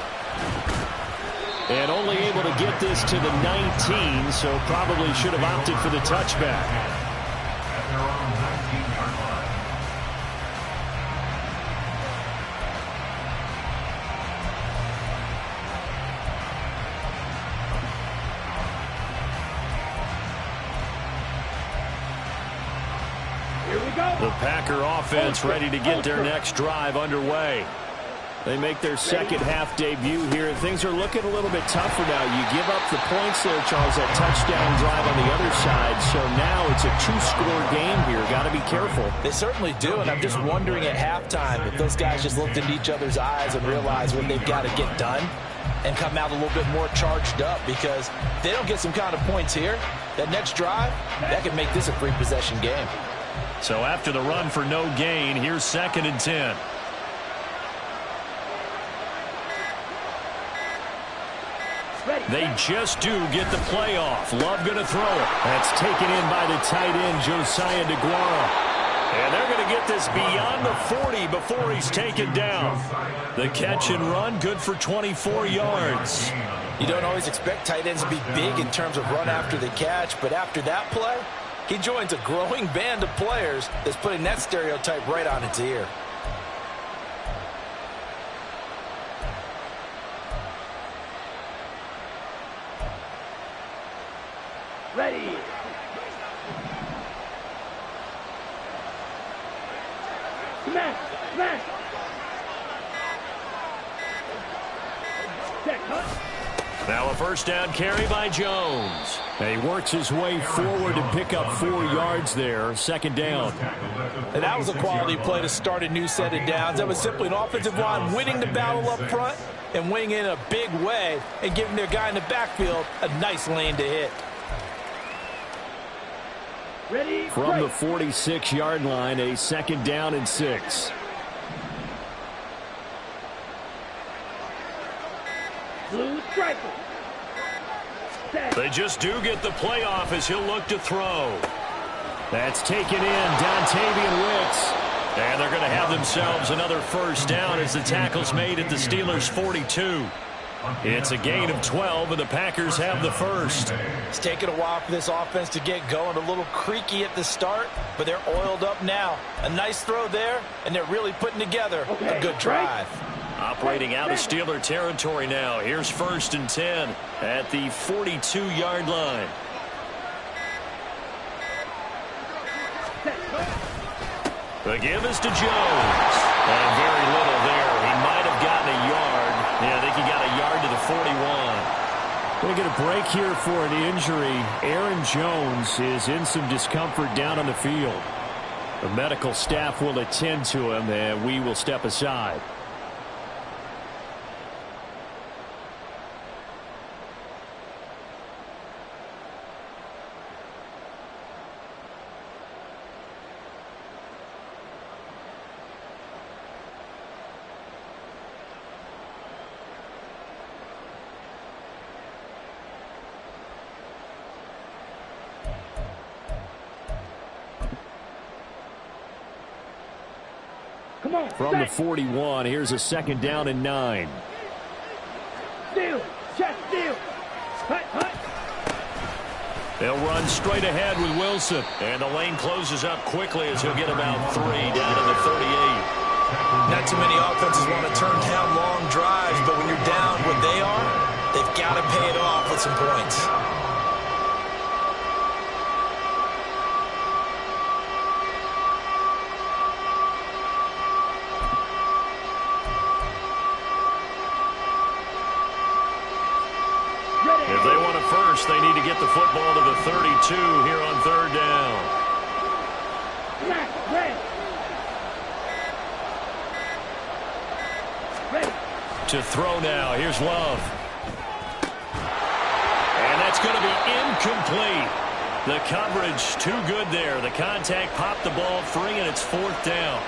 And only able to get this to the 19, so probably should have opted for the touchback. At their own 19-yard line. Here we go. The Packer offense ready to get their next drive underway. They make their second half debut here. Things are looking a little bit tougher now. You give up the points there, Charles, that touchdown drive on the other side. So now it's a two-score game here. Got to be careful. They certainly do, and I'm just wondering at halftime if those guys just looked into each other's eyes and realized what they've got to get done and come out a little bit more charged up, because if they don't get some kind of points here, that next drive, that could make this a three-possession game. So after the run for no gain, here's 2nd and 10. They just do get the play off. Love going to throw it. That's taken in by the tight end, Josiah DeGuara. And they're going to get this beyond the 40 before he's taken down. The catch and run, good for 24 yards. You don't always expect tight ends to be big in terms of run after the catch, but after that play, he joins a growing band of players that's putting that stereotype right on its ear. Ready. Smash. Smash. Check, huh? Now a first down carry by Jones. And he works his way forward to pick up 4 yards there. 2nd down. And that was a quality play to start a new set of downs. That was simply an offensive line winning the battle up front and winning in a big way and giving their guy in the backfield a nice lane to hit. Ready. From the 46-yard line, a 2nd down and 6. Blue striker. They just do get the playoff as he'll look to throw. That's taken in, Dontavian Wicks. And they're going to have themselves another first down as the tackle's made at the Steelers' 42. It's a gain of 12, and the Packers have the first. It's taken a while for this offense to get going. A little creaky at the start, but they're oiled up now. A nice throw there, and they're really putting together a good drive. Operating out of Steeler territory now. Here's 1st and 10 at the 42-yard line. The give is to Jones. And very little there. He might have gotten a yard. Yeah, I think he got a yard to the 41. Going to get a break here for an injury. Aaron Jones is in some discomfort down on the field. The medical staff will attend to him, and we will step aside. From the 41, here's a 2nd down and 9. Steal, check, steal. Hut, hut. They'll run straight ahead with Wilson. And the lane closes up quickly as he'll get about 3 down to the 38. Not too many offenses want to turn down long drives, but when you're down what they are, they've got to pay it off with some points. If they want a first, they need to get the football to the 32 here on 3rd down. Ready. To throw now. Here's Love. And that's going to be incomplete. The coverage too good there. The contact popped the ball free, and it's 4th down.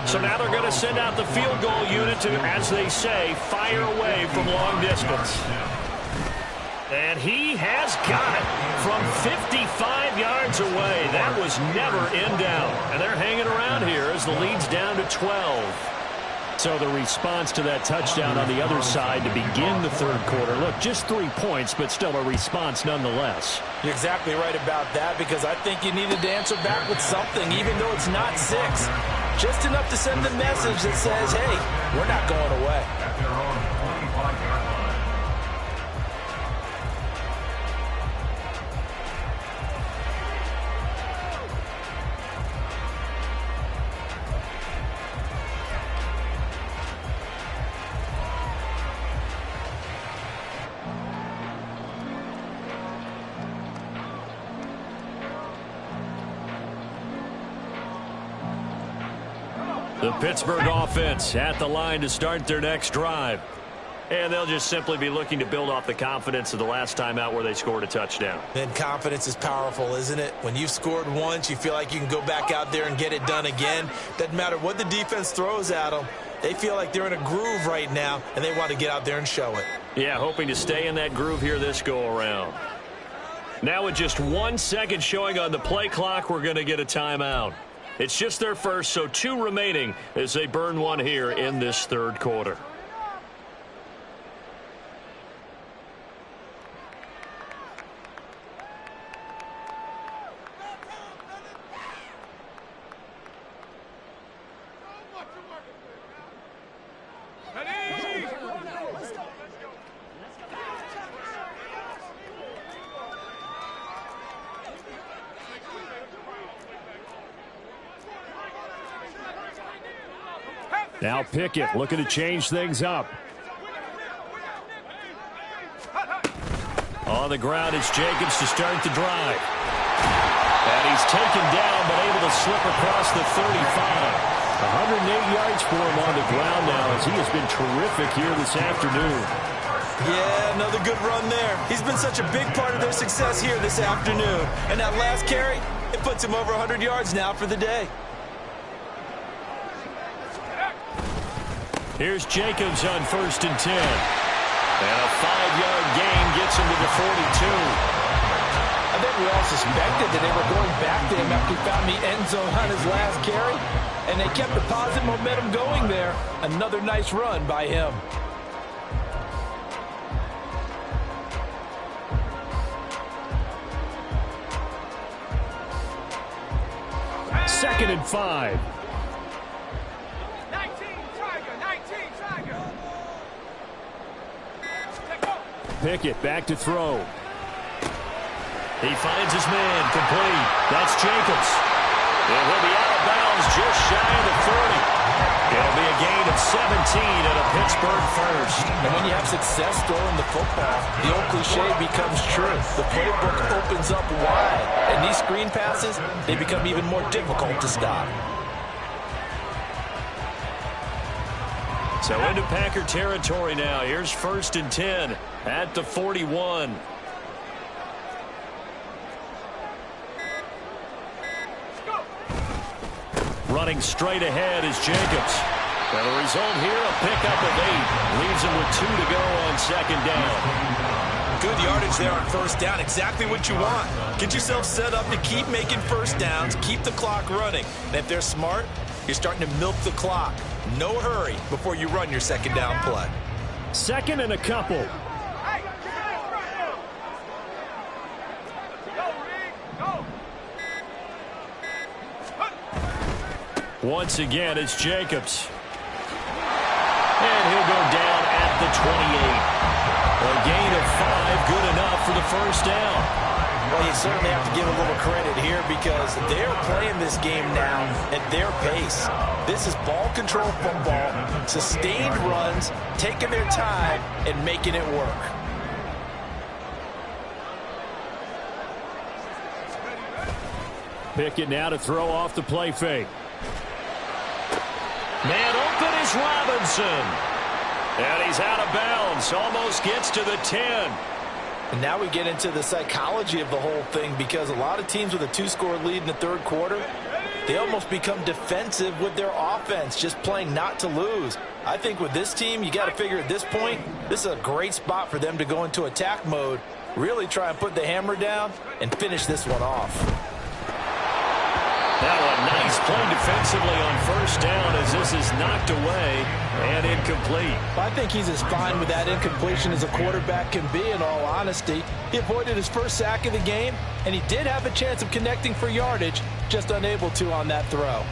So now they're going to send out the field goal unit to, as they say, fire away from long distance. And he has got it from 55 yards away. That was never in doubt. And they're hanging around here as the lead's down to 12. So the response to that touchdown on the other side to begin the 3rd quarter. Look, just 3 points, but still a response nonetheless. You're exactly right about that, because I think you needed to answer back with something, even though it's not 6. Just enough to send a message that says, hey, we're not going away. At their own 25-yard line. The Pittsburgh offense at the line to start their next drive. And they'll just simply be looking to build off the confidence of the last time out where they scored a touchdown. And confidence is powerful, isn't it? When you've scored once, you feel like you can go back out there and get it done again. Doesn't matter what the defense throws at them. They feel like they're in a groove right now, and they want to get out there and show it. Yeah, hoping to stay in that groove here this go-around. Now with just 1 second showing on the play clock, we're going to get a timeout. It's just their first, so 2 remaining as they burn one here in this 3rd quarter. Now Pickett looking to change things up. On the ground, it's Jacobs to start the drive. And he's taken down, but able to slip across the 35. 108 yards for him on the ground now, as he has been terrific here this afternoon. Yeah, another good run there. He's been such a big part of their success here this afternoon. And that last carry, it puts him over 100 yards now for the day. Here's Jacobs on 1st and 10. And a 5-yard gain gets him to the 42. I think we all suspected that they were going back to him after he found the end zone on his last carry. And they kept the positive momentum going there. Another nice run by him. Second and 5. Pickett back to throw. He finds his man, complete. That's Jacobs. And he'll be out of bounds just shy of the 40. It'll be a gain of 17 and a Pittsburgh first. And when you have success throwing the football, the old cliche becomes true. The playbook opens up wide. And these screen passes, they become even more difficult to stop. So into Packer territory now. Here's 1st and 10 at the 41. Running straight ahead is Jacobs. And the result here, a pickup of 8. Leaves him with 2 to go on 2nd down. Good yardage there on 1st down. Exactly what you want. Get yourself set up to keep making 1st downs, keep the clock running. And if they're smart, you're starting to milk the clock. No hurry before you run your 2nd down play. 2nd and a couple. Once again, it's Jacobs. And he'll go down at the 28. A gain of 5, good enough for the 1st down. Well, you certainly have to give a little credit here because they're playing this game now at their pace. This is ball control football, sustained runs, taking their time and making it work. Pickett now to throw off the play fake. Man open is Robinson. And he's out of bounds. Almost gets to the 10. And now we get into the psychology of the whole thing because a lot of teams with a 2-score lead in the 3rd quarter, they almost become defensive with their offense, just playing not to lose. I think with this team, you got to figure at this point, this is a great spot for them to go into attack mode, really try and put the hammer down and finish this one off. Now a nice play defensively on 1st down as this is knocked away and incomplete. I think he's as fine with that incompletion as a quarterback can be, in all honesty. He avoided his 1st sack of the game, and he did have a chance of connecting for yardage, just unable to on that throw.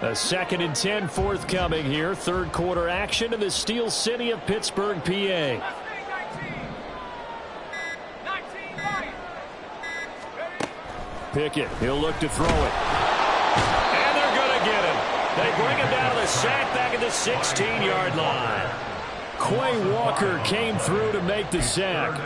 A 2nd and 10 forthcoming here. 3rd quarter action in the Steel City of Pittsburgh, PA. Pickett, he'll look to throw it. And they're going to get him. They bring him down to the sack back at the 16-yard line. Quay Walker came through to make the sack.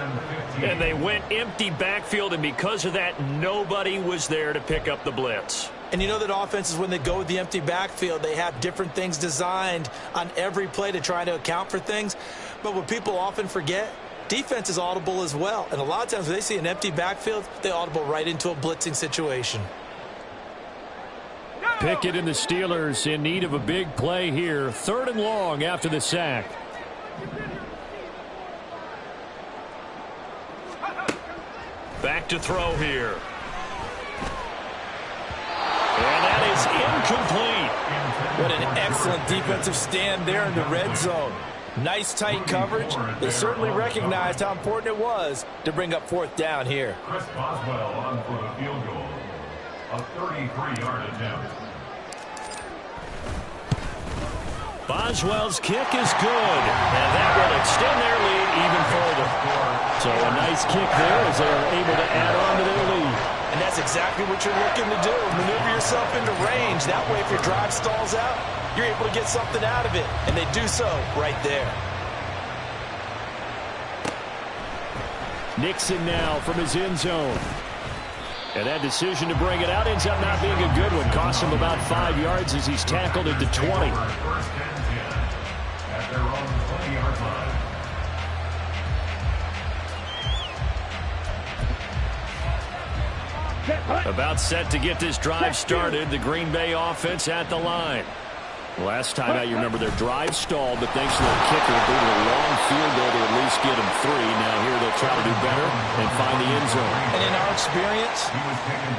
And they went empty backfield, and because of that, nobody was there to pick up the blitz. And you know that offenses, when they go with the empty backfield, they have different things designed on every play to try to account for things. But what people often forget, defense is audible as well. And a lot of times when they see an empty backfield, they audible right into a blitzing situation. Pickett and the Steelers in need of a big play here. 3rd and long after the sack. Back to throw here. And that is incomplete. What an excellent defensive stand there in the red zone. Nice tight coverage. They certainly recognized how important it was to bring up 4th down here. Chris Boswell on for the field goal. A 33-yard attempt. Boswell's kick is good. And that will extend their lead even further. So a nice kick there as they are able to add on to their lead. And that's exactly what you're looking to do. Maneuver yourself into range. That way, if your drive stalls out, you're able to get something out of it. And they do so right there. Nixon now from his end zone. And that decision to bring it out ends up not being a good one. Costs him about 5 yards as he's tackled at the 20. 1st and 10 at their own 20-yard line. About set to get this drive started. The Green Bay offense at the line. Last time out, you remember their drive stalled, but thanks to their kicker, they did a long field goal to at least get them 3. Now here they'll try to do better and find the end zone. And in our experience,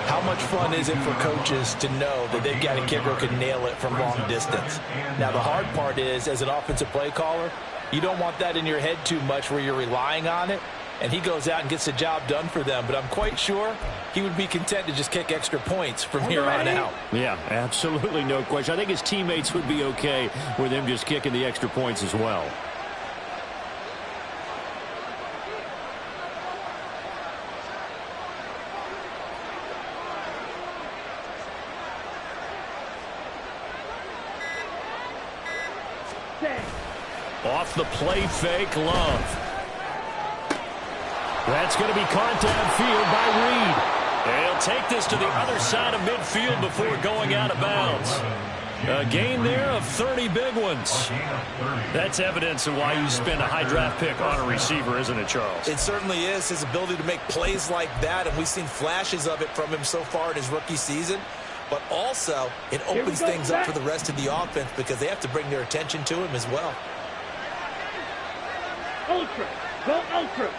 how much fun is it for coaches to know that they've got a kicker who can nail it from long distance? Now the hard part is, as an offensive play caller, You don't want that in your head too much where you're relying on it. And he goes out and gets the job done for them. But I'm quite sure he would be content to just kick extra points from here on out. Yeah, absolutely no question. I think his teammates would be okay with him just kicking the extra points as well. Off the play fake, Love. That's going to be caught downfield by Reed. They'll take this to the other side of midfield before going out of bounds. A gain there of 30 big ones. That's evidence of why you spend a high draft pick on a receiver, isn't it, Charles? It certainly is. His ability to make plays like that, and we've seen flashes of it from him so far in his rookie season. But also, it opens things up for the rest of the offense because they have to bring their attention to him as well. Ultra. Go ultra.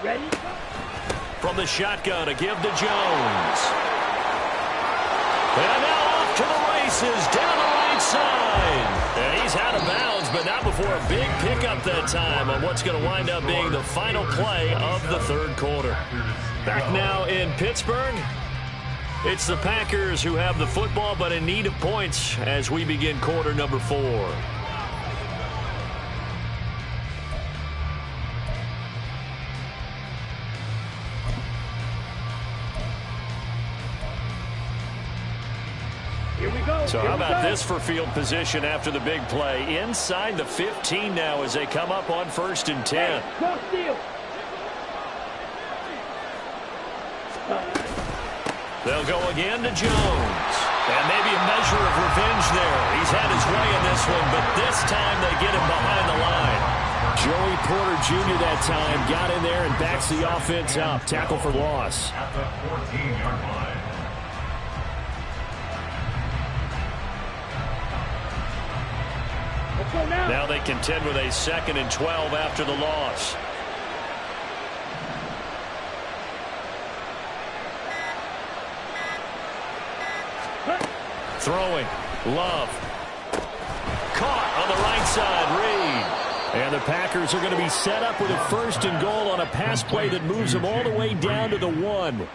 Ready? From the shotgun to give to Jones. And now off to the races down the right side. And he's out of bounds, but not before a big pickup that time on what's going to wind up being the final play of the third quarter. Back now in Pittsburgh. It's the Packers who have the football, but in need of points as we begin quarter number 4. So how about this for field position after the big play? Inside the 15 now as they come up on 1st and 10. They'll go again to Jones. And maybe a measure of revenge there. He's had his way in this one, but this time they get him behind the line. Joey Porter Jr. that time got in there and backs the offense up. Tackle for loss. At the 14-yard line. Now they contend with a 2nd and 12 after the loss. Throwing. Love. Caught on the right side. Reed. And the Packers are going to be set up with a 1st and goal on a pass play that moves them all the way down to the 1.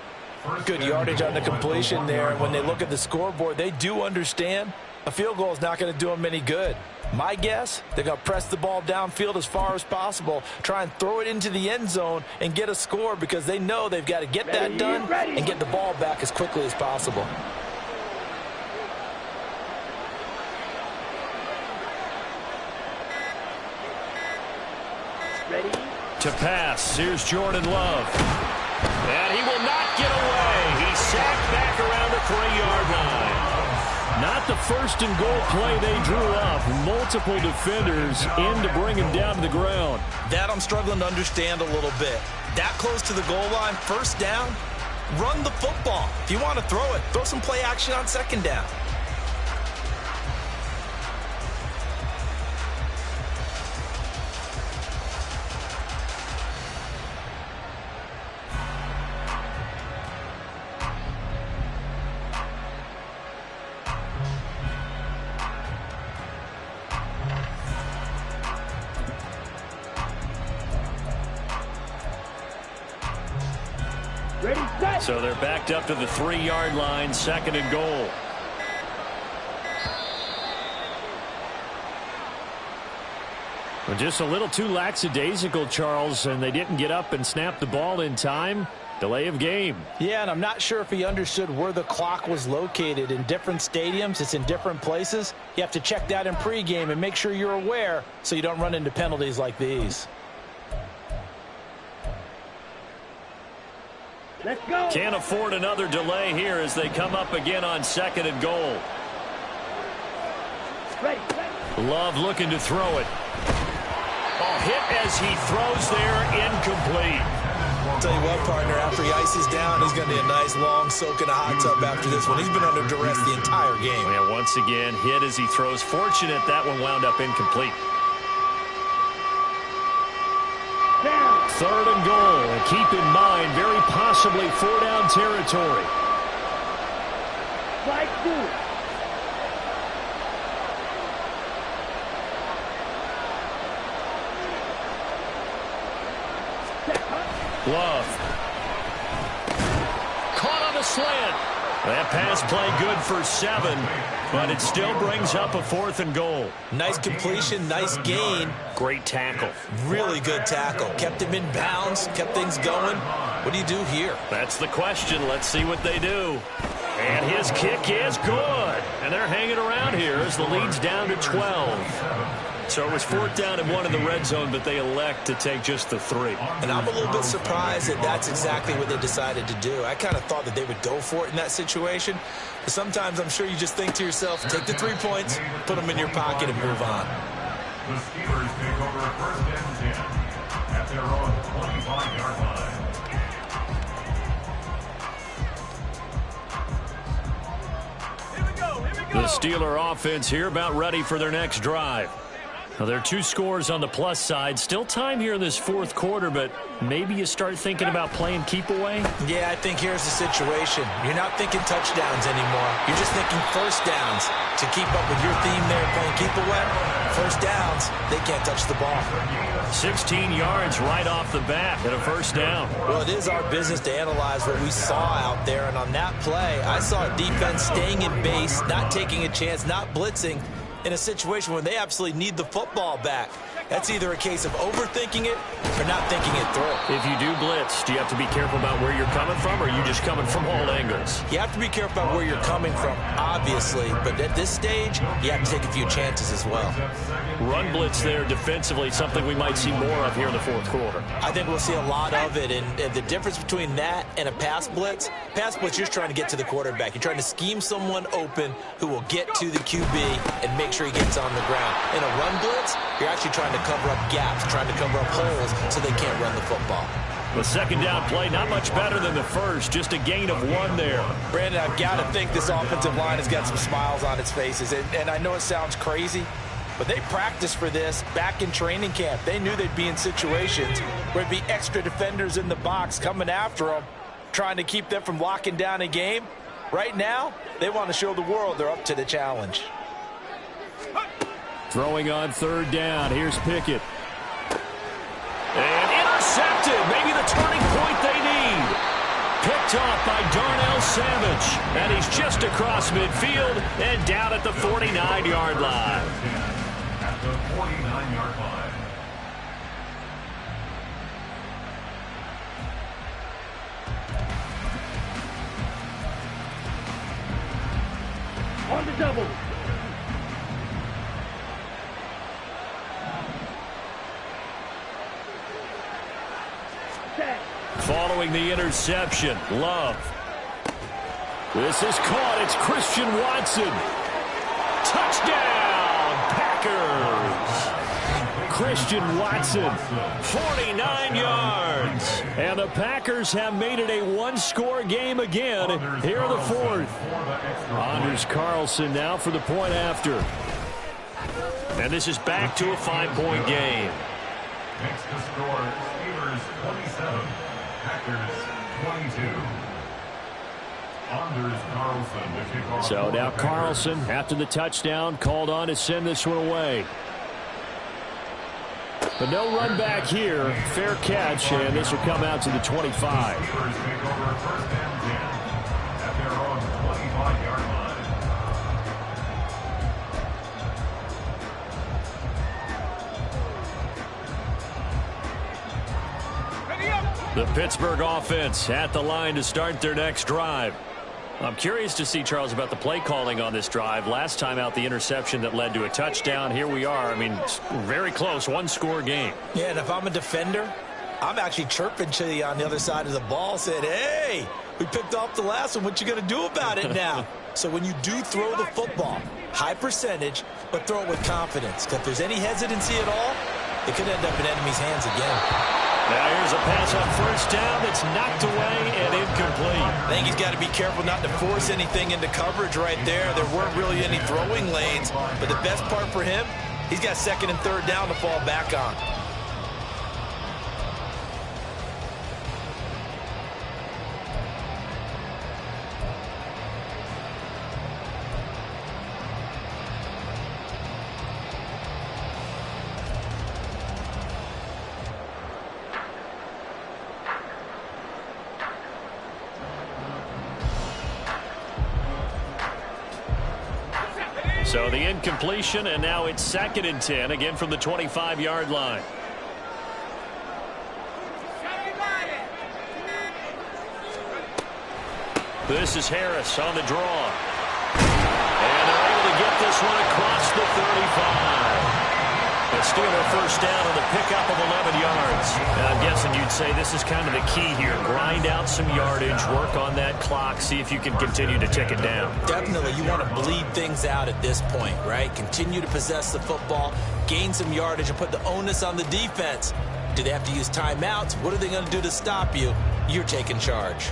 Good yardage on the completion there. And when they look at the scoreboard, they do understand a field goal is not going to do them any good. My guess, they're going to press the ball downfield as far as possible, try and throw it into the end zone and get a score because they know they've got to get that done and get the ball back as quickly as possible. Ready? To pass. Here's Jordan Love. And he will not get away. He's sacked back around the 3-yard line. Not the 1st and goal play they drew up. Multiple defenders in to bring him down to the ground. That I'm struggling to understand a little bit. That close to the goal line, 1st down, run the football. If you want to throw it, throw some play action on 2nd down. So they're backed up to the 3-yard line, 2nd and goal. Well, just a little too lackadaisical, Charles, and they didn't get up and snap the ball in time. Delay of game. Yeah, and I'm not sure if he understood where the clock was located. In different stadiums, it's in different places. You have to check that in pregame and make sure you're aware so you don't run into penalties like these. Let's go. Can't afford another delay here as they come up again on 2nd and goal. Ready. Love looking to throw it. Oh, hit as he throws there, incomplete. I'll tell you what, partner, after he ices down, he's going to be a nice long soak in a hot tub after this one. He's been under duress the entire game. Yeah, once again, hit as he throws. Fortunate that one wound up incomplete. Down. 3rd and goal. And keep in mind, very possibly 4-down territory. Slide through. Love. Caught on the slant. That pass play good for 7, but it still brings up a 4th and goal. Nice completion, nice gain. Great tackle. Really good tackle. Kept him in bounds, kept things going. What do you do here? That's the question. Let's see what they do. And his kick is good. And they're hanging around here as the lead's down to 12. So it was 4th down and 1 in the red zone, but they elect to take just the 3. And I'm a little bit surprised that that's exactly what they decided to do. I kind of thought that they would go for it in that situation. But sometimes I'm sure you just think to yourself, take the 3 points, put them in your pocket, and move on. The Steelers take over 1st and 10 at their own 25-yard line. The Steeler offense here about ready for their next drive. Now, there are 2 scores on the plus side. Still time here in this 4th quarter, but maybe you start thinking about playing keep away? Yeah, I think here's the situation. You're not thinking touchdowns anymore. You're just thinking first downs. To keep up with your theme there, playing keep away, first downs, they can't touch the ball. 16 yards right off the bat and a 1st down. Well, it is our business to analyze what we saw out there, and on that play, I saw a defense staying in base, not taking a chance, not blitzing, in a situation where they absolutely need the football back. That's either a case of overthinking it or not thinking it through. If you do blitz, do you have to be careful about where you're coming from, or are you just coming from all angles? You have to be careful about where you're coming from, obviously, but at this stage, you have to take a few chances as well. Run blitz there defensively, something we might see more of here in the 4th quarter. I think we'll see a lot of it, and the difference between that and a pass blitz, you're just trying to get to the quarterback. You're trying to scheme someone open who will get to the QB and make sure he gets on the ground. In a run blitz, you're actually trying to cover up gaps, trying to cover up holes so they can't run the football. The 2nd down play, not much better than the 1st, just a gain of 1 there. Brandon, I've got to think this offensive line has got some smiles on its faces, and I know it sounds crazy, but they practiced for this back in training camp. They knew they'd be in situations where there'd be extra defenders in the box coming after them, trying to keep them from locking down a game. Right now, they want to show the world they're up to the challenge. Throwing on 3rd down. Here's Pickett. And intercepted. Maybe the turning point they need. Picked off by Darnell Savage. And he's just across midfield and down at the 49-yard line. At the 49-yard line. On the double. Following the interception, Love. This is caught. It's Christian Watson. Touchdown, Packers. Christian Watson. 49 yards. And the Packers have made it a 1-score game again here in the 4th. Anders Carlson now for the point after. And this is back to a 5-point game. Makes the score Steelers 27, Packers 22. Anders Carlson to kick off. So now Carlson, after the touchdown, called on to send this one away. But no run back here. Fair catch, and this will come out to the 25. Steelers take over 1st and 10 at their own 25-yard line. The Pittsburgh offense at the line to start their next drive. I'm curious to see, Charles, about the play calling on this drive. Last time out, the interception that led to a touchdown. Here we are. I mean, it's very close, 1-score game. Yeah, and if I'm a defender, I'm actually chirping to you on the other side of the ball, saying, hey, we picked off the last one. What you going to do about it now? So when you do throw the football, high percentage, but throw it with confidence. Because if there's any hesitancy at all, it could end up in enemy's hands again. Now here's a pass on 1st down that's knocked away and incomplete. I think he's got to be careful not to force anything into coverage right there. There weren't really any throwing lanes, but the best part for him, he's got 2nd and 3rd down to fall back on. So the incompletion, and now it's 2nd and 10, again from the 25-yard line. This is Harris on the draw. And they're able to get this one across the 35. The Steeler first down on the pickup of 11 yards. And I'm guessing you'd say this is kind of the key here. Grind out some yardage, work on that clock, see if you can continue to tick it down. Definitely, you want to bleed things out at this point, right? Continue to possess the football, gain some yardage, and put the onus on the defense. Do they have to use timeouts? What are they going to do to stop you? You're taking charge.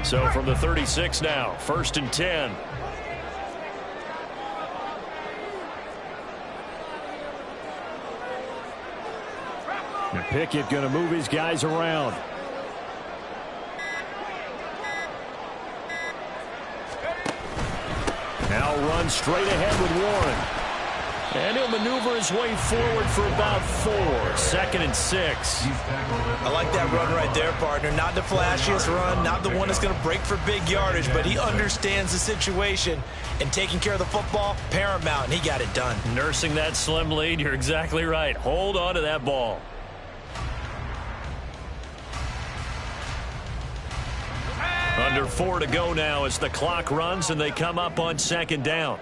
So from the 36 now, 1st and 10. And Pickett going to move his guys around. Now runs straight ahead with Warren. And he'll maneuver his way forward for about 4. 2nd and 6. I like that run right there, partner. Not the flashiest run, not the one that's going to break for big yardage, but he understands the situation, and taking care of the football, paramount, and he got it done. Nursing that slim lead, you're exactly right. Hold on to that ball. Under 4 to go now as the clock runs and they come up on 2nd down.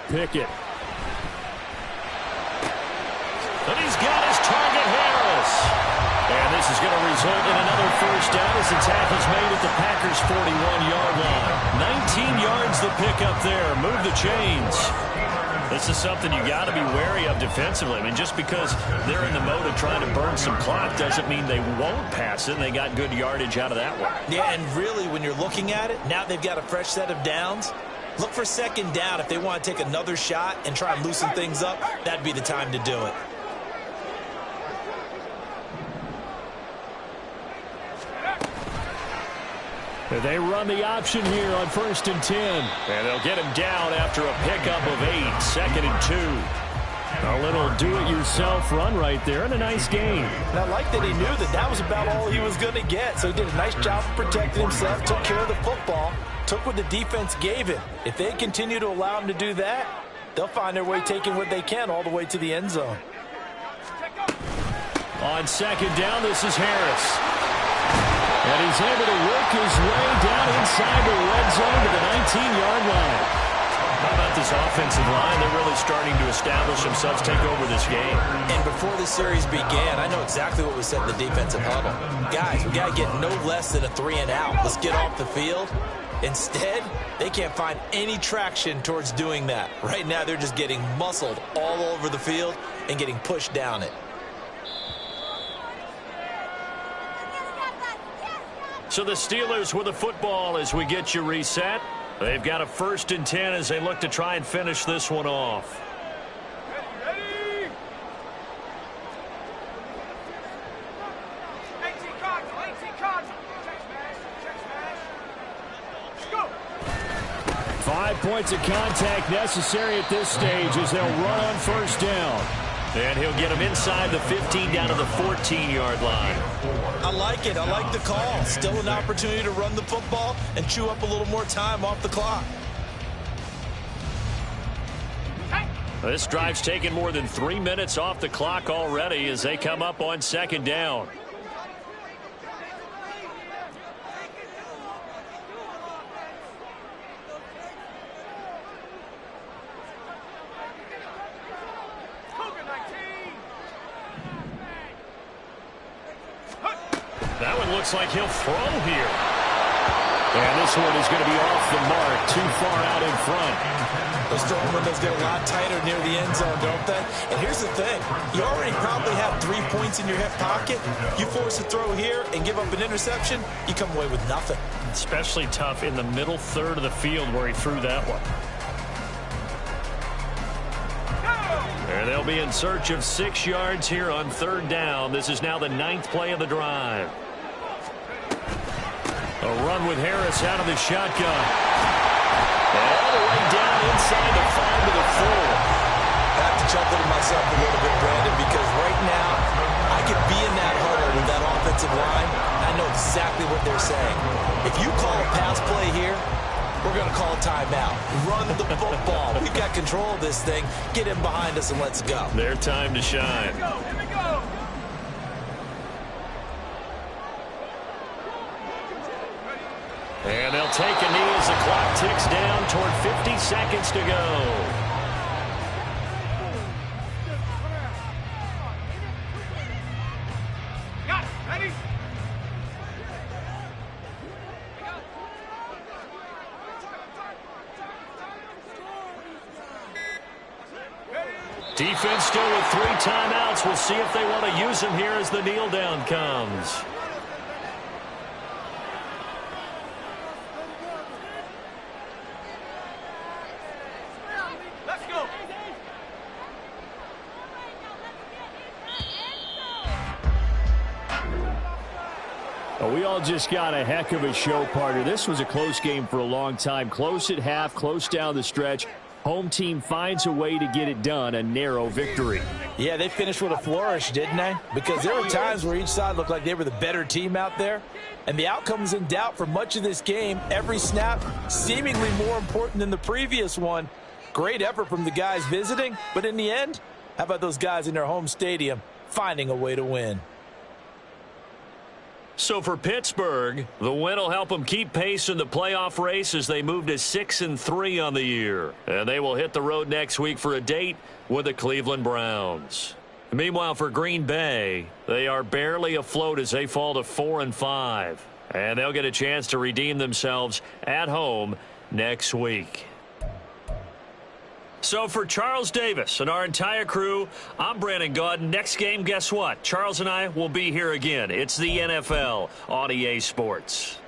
Pickett. And he's got his target, Harris. And this is going to result in another first down as the tackle's made at the Packers' 41-yard line. 19 yards the pickup there. Move the chains. This is something you got to be wary of defensively. I mean, just because they're in the mode of trying to burn some clock doesn't mean they won't pass it, and they got good yardage out of that one. Yeah, and really, when you're looking at it, now they've got a fresh set of downs. Look for 2nd down. If they want to take another shot and try and loosen things up, that'd be the time to do it. They run the option here on 1st and 10. And they'll get him down after a pickup of 8. 2nd and 2. A little do-it-yourself run right there and a nice gain. And I like that he knew that that was about all he was going to get. So he did a nice job of protecting himself, took care of the football, took what the defense gave him. If they continue to allow him to do that, they'll find their way taking what they can all the way to the end zone. On 2nd down, this is Harris. And he's able to work his way down inside the red zone to the 19-yard line. How about this offensive line? They're really starting to establish themselves, take over this game. And before the series began, I know exactly what was said in the defensive huddle. Guys, we got to get no less than a 3-and-out. Let's get off the field. Instead, they can't find any traction towards doing that. Right now, they're just getting muscled all over the field and getting pushed down it. So the Steelers with the football as we get you reset. They've got a 1st and 10 as they look to try and finish this one off. Ready? 18 cards. Go. 5 points of contact necessary at this stage as they'll run on 1st down. And he'll get him inside the 15 down to the 14-yard line. I like it. I like the call. Still an opportunity to run the football and chew up a little more time off the clock. This drive's taken more than 3 minutes off the clock already as they come up on 2nd down. That one looks like he'll throw here. And this one is going to be off the mark, too far out in front. Those throwing windows get a lot tighter near the end zone, don't they? And here's the thing. You already probably have 3 points in your hip pocket. You force a throw here and give up an interception, you come away with nothing. Especially tough in the middle third of the field where he threw that one. And they'll be in search of 6 yards here on 3rd down. This is now the 9th play of the drive. A run with Harris out of the shotgun. And all the way down inside the 5 to the 4. I have to chuckle to myself a little bit, Brandon, because right now I offensive line, I know exactly what they're saying. If you call a pass play here, we're going to call a timeout. Run the football. We've got control of this thing. Get in behind us and let's go. Their time to shine. Here we go. And they'll take a knee as the clock ticks down toward 50 seconds to go. Got it. Ready? Defense still with 3 timeouts. We'll see if they want to use them here as the kneel down comes. Let's go. Well, we all just got a heck of a show, partner. This was a close game for a long time. Close at half, close down the stretch. Home team finds a way to get it done, a narrow victory. Yeah, they finished with a flourish, didn't they? Because there were times where each side looked like they were the better team out there. And the outcome was in doubt for much of this game. Every snap seemingly more important than the previous one. Great effort from the guys visiting. But in the end, how about those guys in their home stadium finding a way to win? So for Pittsburgh, the win will help them keep pace in the playoff race as they move to 6-3 on the year. And they will hit the road next week for a date with the Cleveland Browns. Meanwhile, for Green Bay, they are barely afloat as they fall to 4-5. And they'll get a chance to redeem themselves at home next week. So for Charles Davis and our entire crew, I'm Brandon Gaudin. Next game, guess what? Charles and I will be here again. It's the NFL on EA Sports.